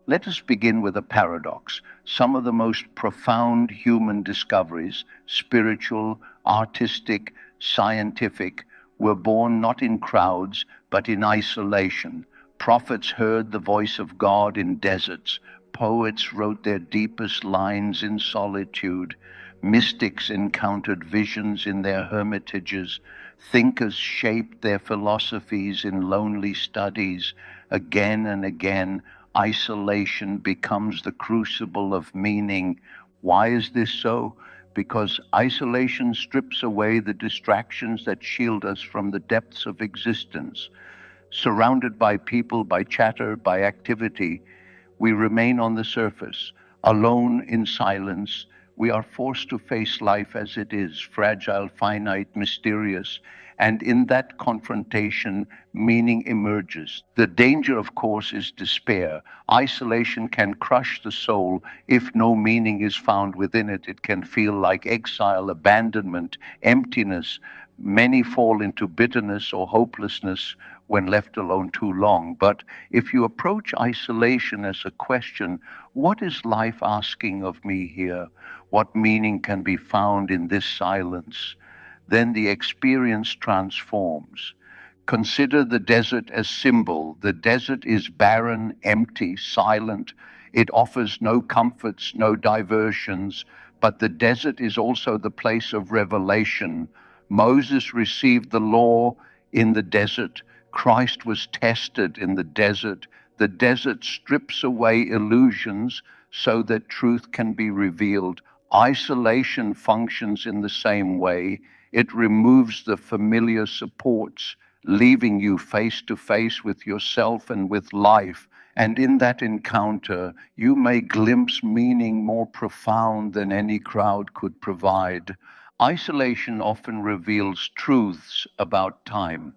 Let us begin with a paradox. Some of the most profound human discoveries, spiritual, artistic, scientific, were born not in crowds, but in isolation. Prophets heard the voice of God in deserts. Poets wrote their deepest lines in solitude. Mystics encountered visions in their hermitages. Thinkers shaped their philosophies in lonely studies. Again and again, isolation becomes the crucible of meaning. Why is this so? Because isolation strips away the distractions that shield us from the depths of existence. Surrounded by people, by chatter, by activity, we remain on the surface, alone in silence. We are forced to face life as it is, fragile, finite, mysterious. And in that confrontation, meaning emerges. The danger, of course, is despair. Isolation can crush the soul. If no meaning is found within it, it can feel like exile, abandonment, emptiness. Many fall into bitterness or hopelessness when left alone too long. But if you approach isolation as a question, what is life asking of me here? What meaning can be found in this silence? Then the experience transforms. Consider the desert as symbol. The desert is barren, empty, silent. It offers no comforts, no diversions, but the desert is also the place of revelation. Moses received the law in the desert. Christ was tested in the desert. The desert strips away illusions so that truth can be revealed. Isolation functions in the same way. It removes the familiar supports, leaving you face to face with yourself and with life. And in that encounter, you may glimpse meaning more profound than any crowd could provide. Isolation often reveals truths about time.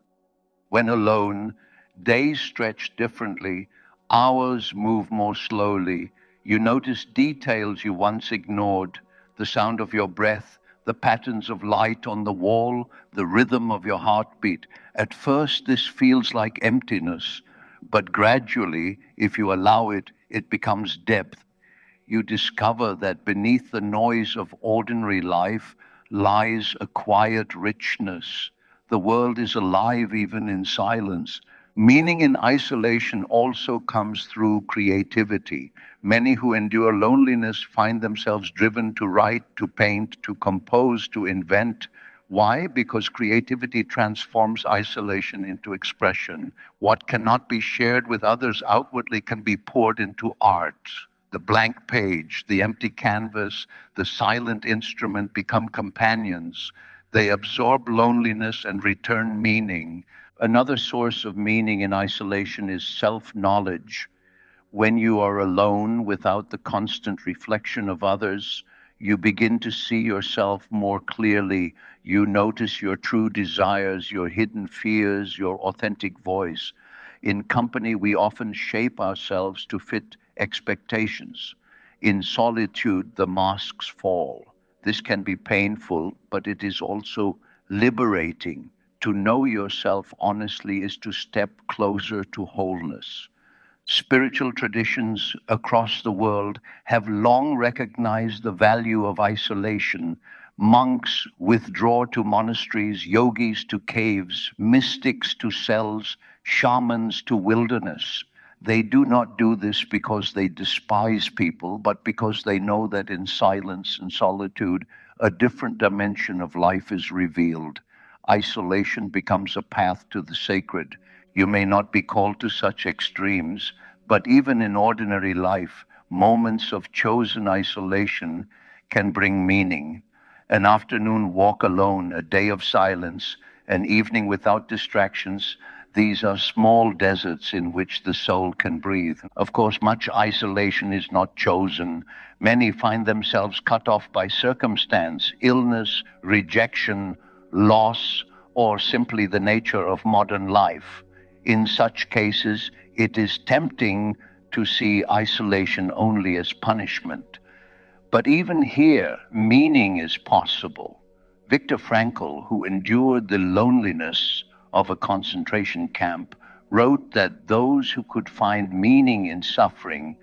When alone, days stretch differently, hours move more slowly. You notice details you once ignored, the sound of your breath, the patterns of light on the wall, the rhythm of your heartbeat. At first, this feels like emptiness, but gradually, if you allow it, it becomes depth. You discover that beneath the noise of ordinary life lies a quiet richness. The world is alive even in silence. Meaning in isolation also comes through creativity. Many who endure loneliness find themselves driven to write, to paint, to compose, to invent. Why? Because creativity transforms isolation into expression. What cannot be shared with others outwardly can be poured into art. The blank page, the empty canvas, the silent instrument become companions. They absorb loneliness and return meaning. Another source of meaning in isolation is self knowledge. When you are alone without the constant reflection of others, you begin to see yourself more clearly. You notice your true desires, your hidden fears, your authentic voice. In company, we often shape ourselves to fit expectations. In solitude, the masks fall. This can be painful, but it is also liberating. To know yourself honestly is to step closer to wholeness. Spiritual traditions across the world have long recognized the value of isolation. Monks withdraw to monasteries, yogis to caves, mystics to cells, shamans to wilderness. They do not do this because they despise people, but because they know that in silence and solitude, a different dimension of life is revealed. Isolation becomes a path to the sacred. You may not be called to such extremes, but even in ordinary life, moments of chosen isolation can bring meaning. An afternoon walk alone, a day of silence, an evening without distractions, these are small deserts in which the soul can breathe. Of course, much isolation is not chosen. Many find themselves cut off by circumstance, illness, rejection, loss, or simply the nature of modern life. In such cases, it is tempting to see isolation only as punishment. But even here, meaning is possible. Viktor Frankl, who endured the loneliness of a concentration camp, wrote that those who could find meaning in suffering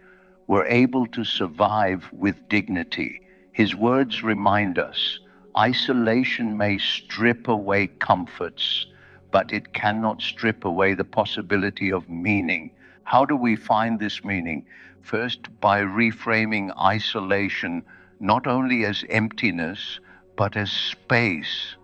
were able to survive with dignity. His words remind us isolation may strip away comforts, but it cannot strip away the possibility of meaning. How do we find this meaning? First, by reframing isolation not only as emptiness, but as space.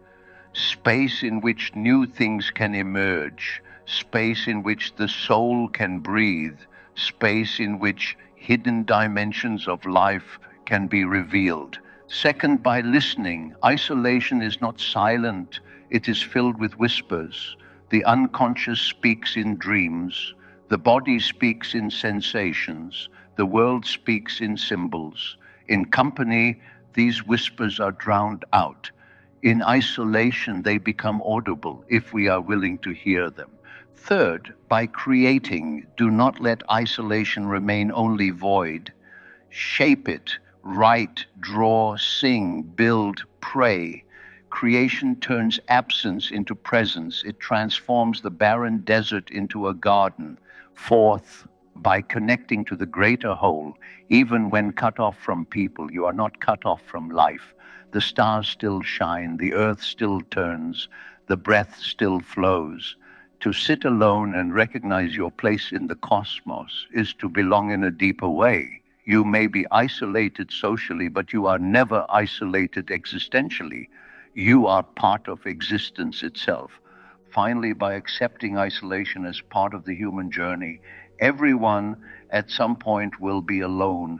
Space in which new things can emerge, space in which the soul can breathe, space in which hidden dimensions of life can be revealed. Second, by listening. Isolation is not silent, it is filled with whispers. The unconscious speaks in dreams, the body speaks in sensations, the world speaks in symbols. In company, these whispers are drowned out. In isolation, they become audible if we are willing to hear them. Third, by creating, do not let isolation remain only void. Shape it, write, draw, sing, build, pray. Creation turns absence into presence. It transforms the barren desert into a garden. Fourth, by connecting to the greater whole, even when cut off from people, you are not cut off from life. The stars still shine, the earth still turns, the breath still flows. To sit alone and recognize your place in the cosmos is to belong in a deeper way. You may be isolated socially, but you are never isolated existentially. You are part of existence itself. Finally, by accepting isolation as part of the human journey, everyone at some point will be alone,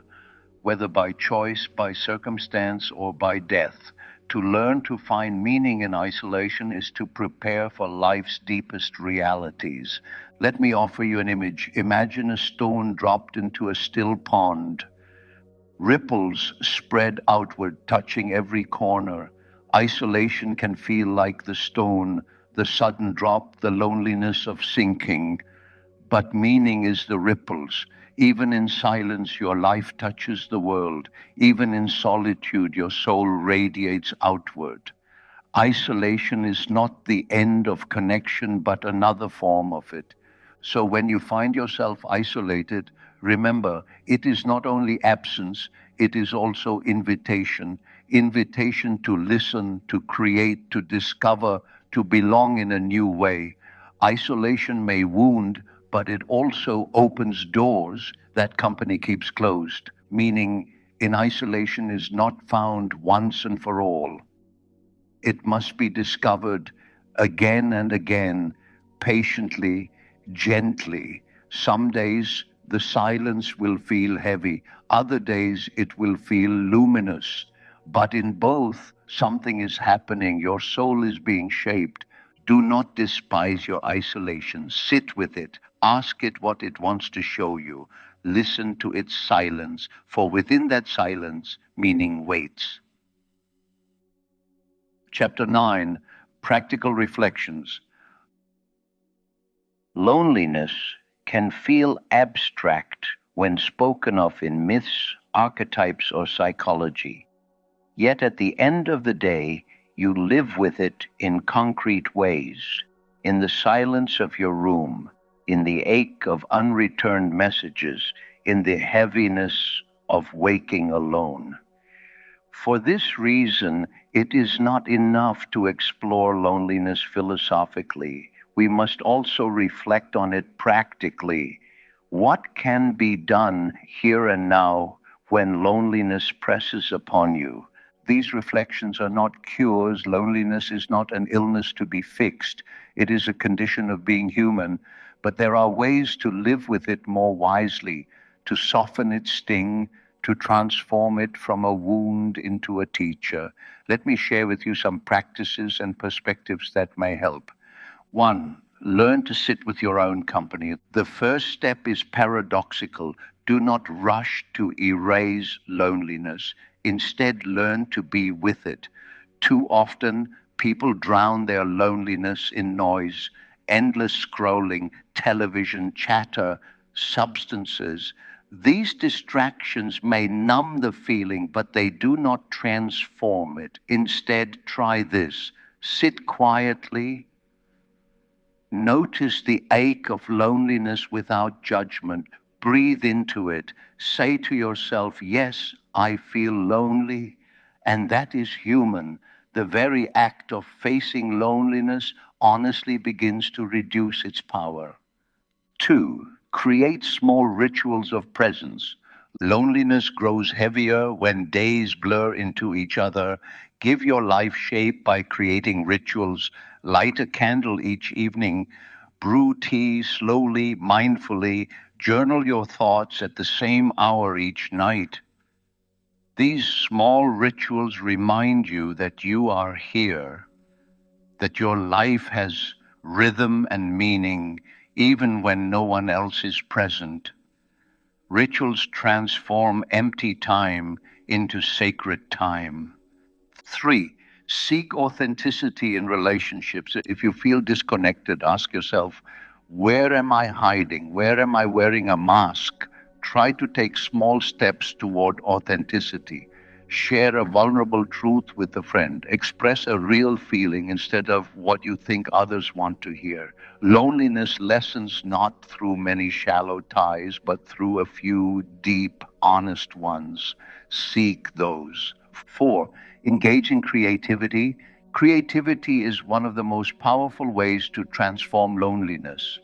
whether by choice, by circumstance, or by death. To learn to find meaning in isolation is to prepare for life's deepest realities. Let me offer you an image. Imagine a stone dropped into a still pond. Ripples spread outward, touching every corner. Isolation can feel like the stone, the sudden drop, the loneliness of sinking. But meaning is the ripples. Even in silence, your life touches the world. Even in solitude, your soul radiates outward. Isolation is not the end of connection, but another form of it. So when you find yourself isolated, remember, it is not only absence, it is also invitation. Invitation to listen, to create, to discover, to belong in a new way. Isolation may wound, but it also opens doors that company keeps closed, meaning in isolation is not found once and for all. It must be discovered again and again, patiently, gently. Some days the silence will feel heavy, other days it will feel luminous. But in both, something is happening. Your soul is being shaped. Do not despise your isolation. Sit with it. Ask it what it wants to show you. Listen to its silence, for within that silence, meaning waits. Chapter 9, Practical Reflections. Loneliness can feel abstract when spoken of in myths, archetypes, or psychology. Yet at the end of the day, you live with it in concrete ways, in the silence of your room, in the ache of unreturned messages, in the heaviness of waking alone. For this reason, it is not enough to explore loneliness philosophically. We must also reflect on it practically. What can be done here and now when loneliness presses upon you? These reflections are not cures. Loneliness is not an illness to be fixed. It is a condition of being human. But there are ways to live with it more wisely, to soften its sting, to transform it from a wound into a teacher. Let me share with you some practices and perspectives that may help. One, learn to sit with your own company. The first step is paradoxical. Do not rush to erase loneliness. Instead, learn to be with it. Too often, people drown their loneliness in noise, endless scrolling, television, chatter, substances. These distractions may numb the feeling, but they do not transform it. Instead, try this. Sit quietly. Notice the ache of loneliness without judgment. Breathe into it. Say to yourself, yes, I feel lonely, and that is human. The very act of facing loneliness honestly begins to reduce its power. Two, create small rituals of presence. Loneliness grows heavier when days blur into each other. Give your life shape by creating rituals. Light a candle each evening. Brew tea slowly, mindfully. Journal your thoughts at the same hour each night. These small rituals remind you that you are here, that your life has rhythm and meaning, even when no one else is present. Rituals transform empty time into sacred time. Three, seek authenticity in relationships. If you feel disconnected, ask yourself, where am I hiding? Where am I wearing a mask? Try to take small steps toward authenticity. Share a vulnerable truth with a friend. Express a real feeling instead of what you think others want to hear. Loneliness lessens not through many shallow ties, but through a few deep, honest ones. Seek those. Four, engage in creativity. Creativity is one of the most powerful ways to transform loneliness.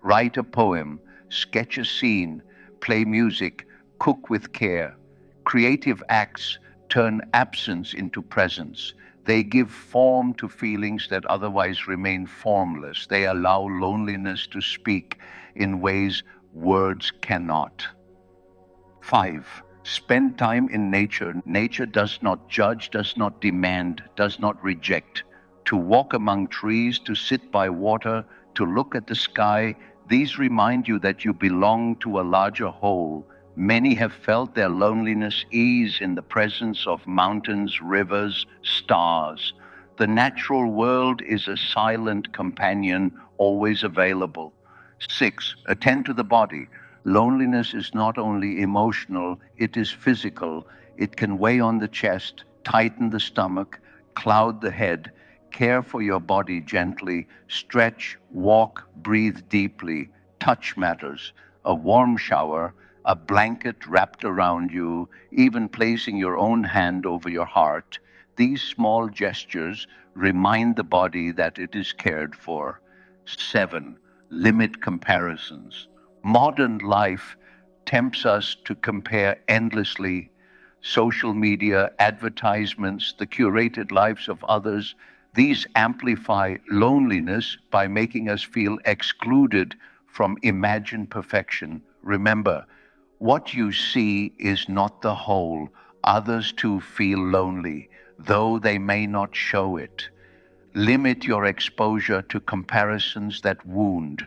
Write a poem, sketch a scene, play music, cook with care. Creative acts turn absence into presence. They give form to feelings that otherwise remain formless. They allow loneliness to speak in ways words cannot. Five, spend time in nature. Nature does not judge, does not demand, does not reject. To walk among trees, to sit by water, to look at the sky, these remind you that you belong to a larger whole. Many have felt their loneliness ease in the presence of mountains, rivers, stars. The natural world is a silent companion, always available. Six, attend to the body. Loneliness is not only emotional, it is physical. It can weigh on the chest, tighten the stomach, cloud the head. Care for your body gently. Stretch, walk, breathe deeply. Touch matters. A warm shower, a blanket wrapped around you, even placing your own hand over your heart. These small gestures remind the body that it is cared for. Seven, limit comparisons. Modern life tempts us to compare endlessly. Social media, advertisements, the curated lives of others, these amplify loneliness by making us feel excluded from imagined perfection. Remember, what you see is not the whole. Others too feel lonely, though they may not show it. Limit your exposure to comparisons that wound.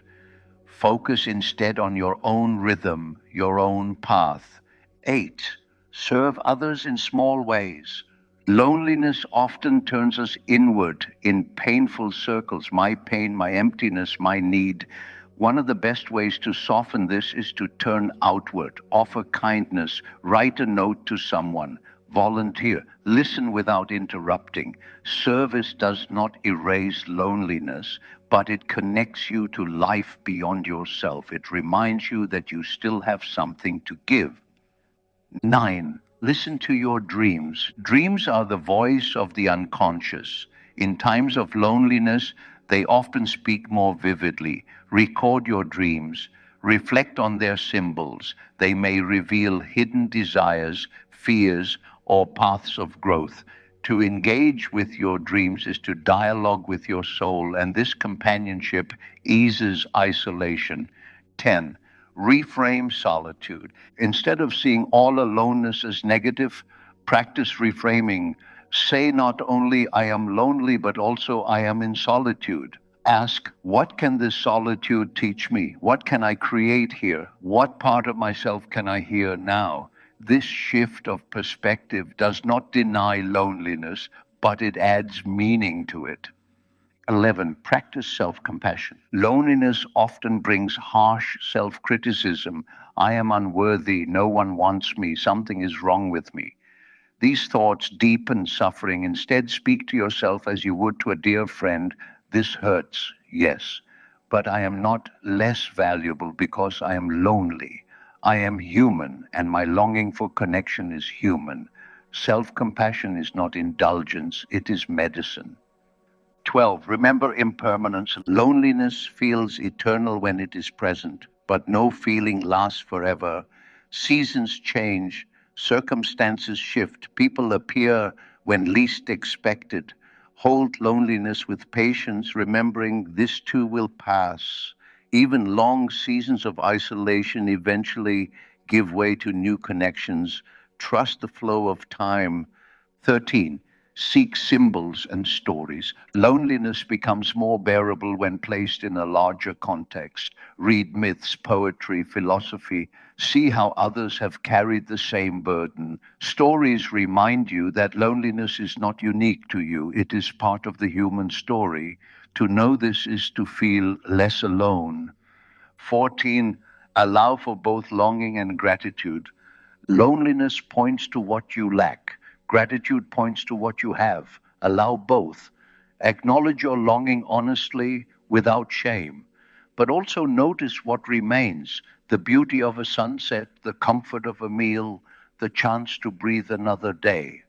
Focus instead on your own rhythm, your own path. Eight, serve others in small ways. Loneliness often turns us inward in painful circles. My pain, my emptiness, my need. One of the best ways to soften this is to turn outward, offer kindness, write a note to someone, volunteer, listen without interrupting. Service does not erase loneliness, but it connects you to life beyond yourself. It reminds you that you still have something to give. Nine, listen to your dreams. Dreams are the voice of the unconscious. In times of loneliness, they often speak more vividly. Record your dreams. Reflect on their symbols. They may reveal hidden desires, fears, or paths of growth. To engage with your dreams is to dialogue with your soul, and this companionship eases isolation. 10. Reframe solitude. Instead of seeing all aloneness as negative, practice reframing. Say not only I am lonely, but also I am in solitude. Ask, what can this solitude teach me? What can I create here? What part of myself can I hear now? This shift of perspective does not deny loneliness, but it adds meaning to it. 11. Practice self compassion. Loneliness often brings harsh self criticism. I am unworthy. No one wants me. Something is wrong with me. These thoughts deepen suffering. Instead, speak to yourself as you would to a dear friend. This hurts, yes, but I am not less valuable because I am lonely. I am human, and my longing for connection is human. Self compassion is not indulgence, it is medicine. 12. Remember impermanence. Loneliness feels eternal when it is present, but no feeling lasts forever. Seasons change, circumstances shift, people appear when least expected. Hold loneliness with patience, remembering this too will pass. Even long seasons of isolation eventually give way to new connections. Trust the flow of time. 13. Seek symbols and stories. Loneliness becomes more bearable when placed in a larger context. Read myths, poetry, philosophy. See how others have carried the same burden. Stories remind you that loneliness is not unique to you, it is part of the human story. To know this is to feel less alone. 14. Allow for both longing and gratitude. Loneliness points to what you lack. Gratitude points to what you have. Allow both. Acknowledge your longing honestly without shame. But also notice what remains: the beauty of a sunset, the comfort of a meal, the chance to breathe another day.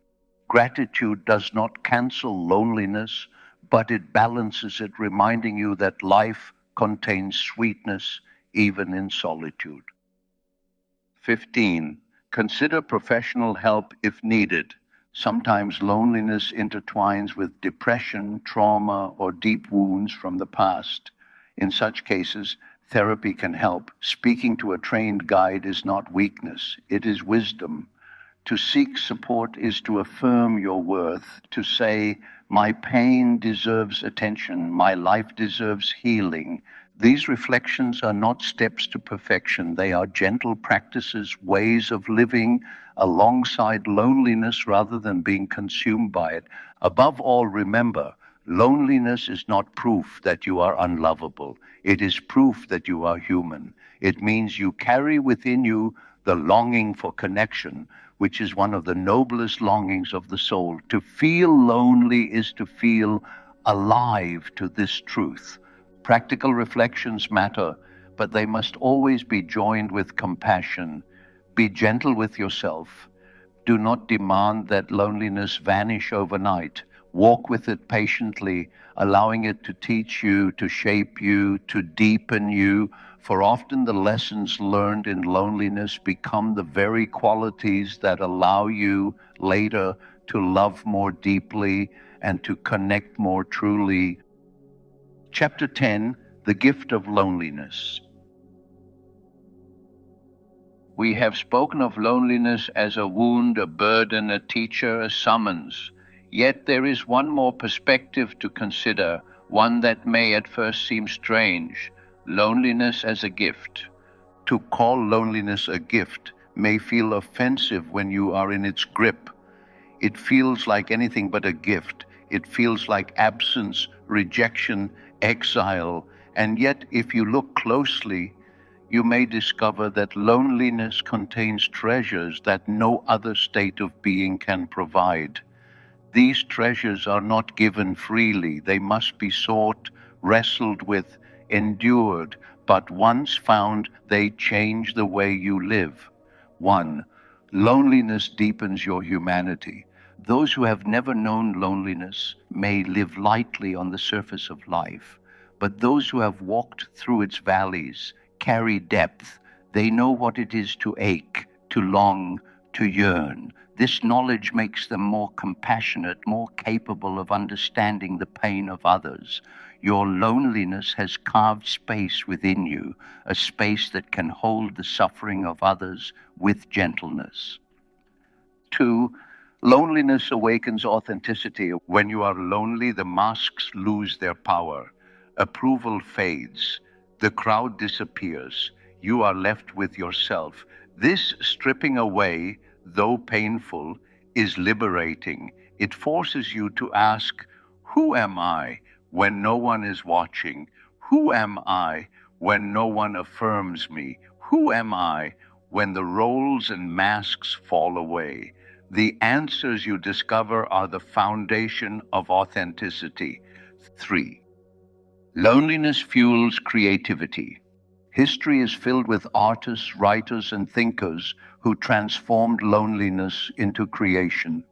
Gratitude does not cancel loneliness, but it balances it, reminding you that life contains sweetness even in solitude. 15. Consider professional help if needed. Sometimes loneliness intertwines with depression, trauma, or deep wounds from the past. In such cases, therapy can help. Speaking to a trained guide is not weakness, it is wisdom. To seek support is to affirm your worth, to say, my pain deserves attention, my life deserves healing. These reflections are not steps to perfection, they are gentle practices, ways of living alongside loneliness rather than being consumed by it. Above all, remember, loneliness is not proof that you are unlovable. It is proof that you are human. It means you carry within you the longing for connection, which is one of the noblest longings of the soul. To feel lonely is to feel alive to this truth. Practical reflections matter, but they must always be joined with compassion. Be gentle with yourself. Do not demand that loneliness vanish overnight. Walk with it patiently, allowing it to teach you, to shape you, to deepen you. For often the lessons learned in loneliness become the very qualities that allow you later to love more deeply and to connect more truly. Chapter 10, The Gift of Loneliness. We have spoken of loneliness as a wound, a burden, a teacher, a summons. Yet there is one more perspective to consider, one that may at first seem strange: loneliness as a gift. To call loneliness a gift may feel offensive when you are in its grip. It feels like anything but a gift. It feels like absence, rejection, exile. And yet, if you look closely, you may discover that loneliness contains treasures that no other state of being can provide. These treasures are not given freely. They must be sought, wrestled with, endured, but once found, they change the way you live. 1. Loneliness deepens your humanity. Those who have never known loneliness may live lightly on the surface of life, but those who have walked through its valleys carry depth. They know what it is to ache, to long, to yearn. This knowledge makes them more compassionate, more capable of understanding the pain of others. Your loneliness has carved space within you, a space that can hold the suffering of others with gentleness. Two, loneliness awakens authenticity. When you are lonely, the masks lose their power. Approval fades. The crowd disappears. You are left with yourself. This stripping away, though painful, is liberating. It forces you to ask, who am I when no one is watching? Who am I when no one affirms me? Who am I when the roles and masks fall away? The answers you discover are the foundation of authenticity. Three, loneliness fuels creativity. History is filled with artists, writers, and thinkers who transformed loneliness into creation.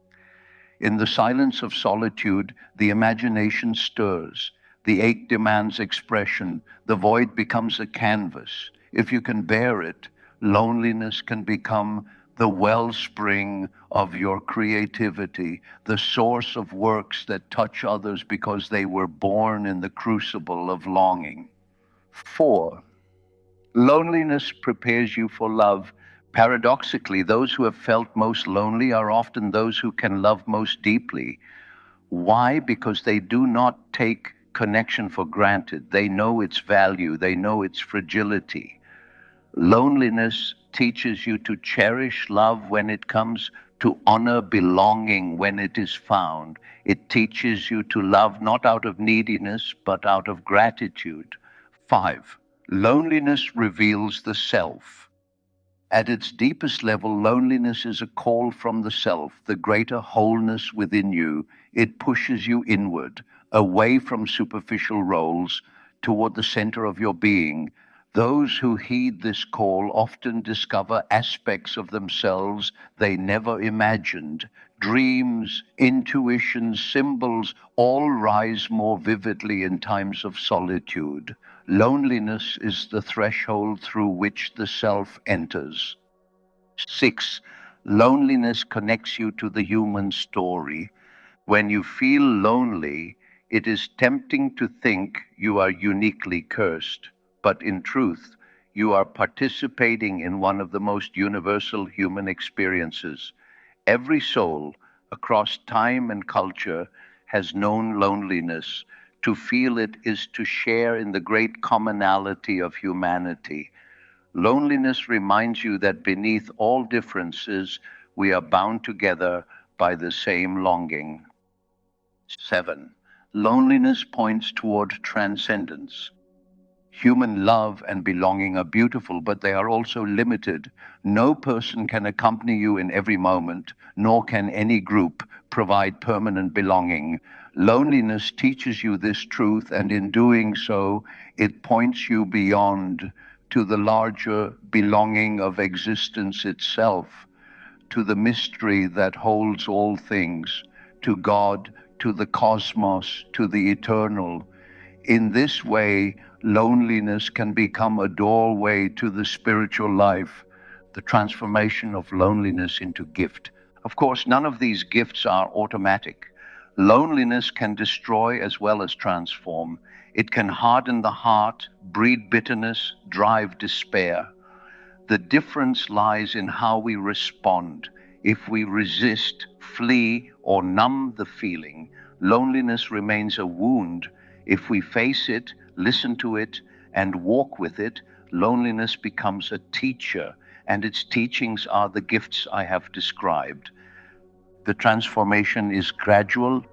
In the silence of solitude, the imagination stirs. The ache demands expression. The void becomes a canvas. If you can bear it, loneliness can become the wellspring of your creativity, the source of works that touch others because they were born in the crucible of longing. Four, loneliness prepares you for love. Paradoxically, those who have felt most lonely are often those who can love most deeply. Why? Because they do not take connection for granted. They know its value, they know its fragility. Loneliness teaches you to cherish love when it comes, to honor belonging when it is found. It teaches you to love not out of neediness, but out of gratitude. Five, loneliness reveals the self. At its deepest level, loneliness is a call from the self, the greater wholeness within you. It pushes you inward, away from superficial roles, toward the center of your being. Those who heed this call often discover aspects of themselves they never imagined. Dreams, intuitions, symbols all rise more vividly in times of solitude. Loneliness is the threshold through which the self enters. Six, loneliness connects you to the human story. When you feel lonely, it is tempting to think you are uniquely cursed, but in truth, you are participating in one of the most universal human experiences. Every soul, across time and culture, has known loneliness. To feel it is to share in the great commonality of humanity. Loneliness reminds you that beneath all differences, we are bound together by the same longing. Seven, loneliness points toward transcendence. Human love and belonging are beautiful, but they are also limited. No person can accompany you in every moment, nor can any group provide permanent belonging. Loneliness teaches you this truth, and in doing so, it points you beyond to the larger belonging of existence itself, to the mystery that holds all things, to God, to the cosmos, to the eternal. In this way, loneliness can become a doorway to the spiritual life, the transformation of loneliness into gift. Of course, none of these gifts are automatic. Loneliness can destroy as well as transform. It can harden the heart, breed bitterness, drive despair. The difference lies in how we respond. If we resist, flee, or numb the feeling, loneliness remains a wound. If we face it, listen to it, and walk with it, loneliness becomes a teacher, and its teachings are the gifts I have described. The transformation is gradual.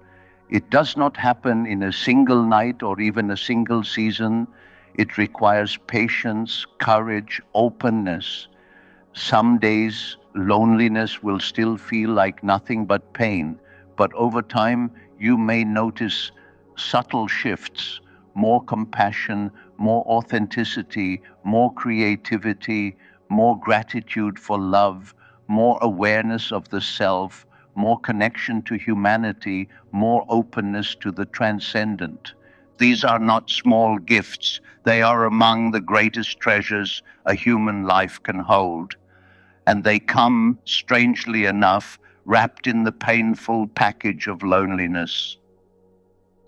It does not happen in a single night or even a single season. It requires patience, courage, openness. Some days, loneliness will still feel like nothing but pain, but over time, you may notice subtle shifts, more compassion, more authenticity, more creativity, more gratitude for love, more awareness of the self, more connection to humanity, more openness to the transcendent. These are not small gifts. They are among the greatest treasures a human life can hold. And they come, strangely enough, wrapped in the painful package of loneliness.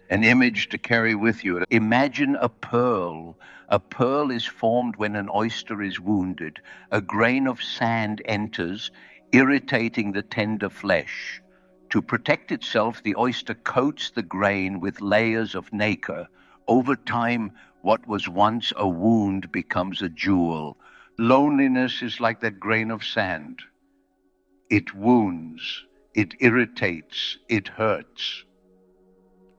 An image to carry with you. Imagine a pearl. A pearl is formed when an oyster is wounded. A grain of sand enters, irritating the tender flesh. To protect itself, the oyster coats the grain with layers of nacre. Over time, what was once a wound becomes a jewel. Loneliness is like that grain of sand. It wounds, it irritates, it hurts.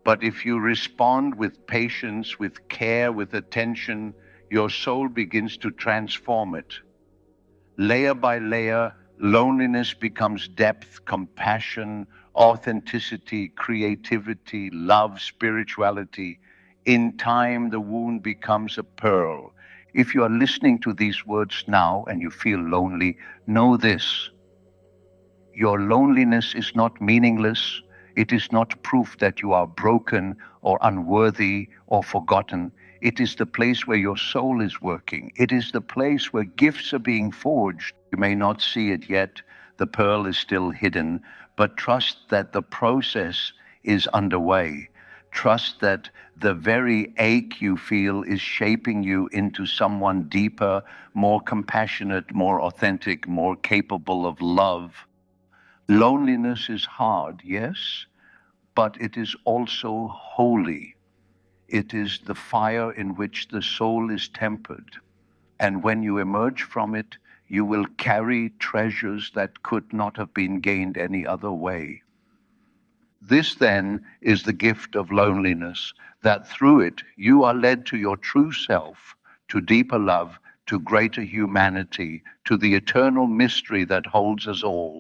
But if you respond with patience, with care, with attention, your soul begins to transform it. Layer by layer, loneliness becomes depth, compassion, authenticity, creativity, love, spirituality. In time, the wound becomes a pearl. If you are listening to these words now and you feel lonely, know this. Your loneliness is not meaningless. It is not proof that you are broken or unworthy or forgotten. It is the place where your soul is working. It is the place where gifts are being forged. You may not see it yet. The pearl is still hidden, but trust that the process is underway. Trust that the very ache you feel is shaping you into someone deeper, more compassionate, more authentic, more capable of love. Loneliness is hard, yes, but it is also holy. It is the fire in which the soul is tempered. And when you emerge from it, you will carry treasures that could not have been gained any other way. This then is the gift of loneliness, that through it you are led to your true self, to deeper love, to greater humanity, to the eternal mystery that holds us all.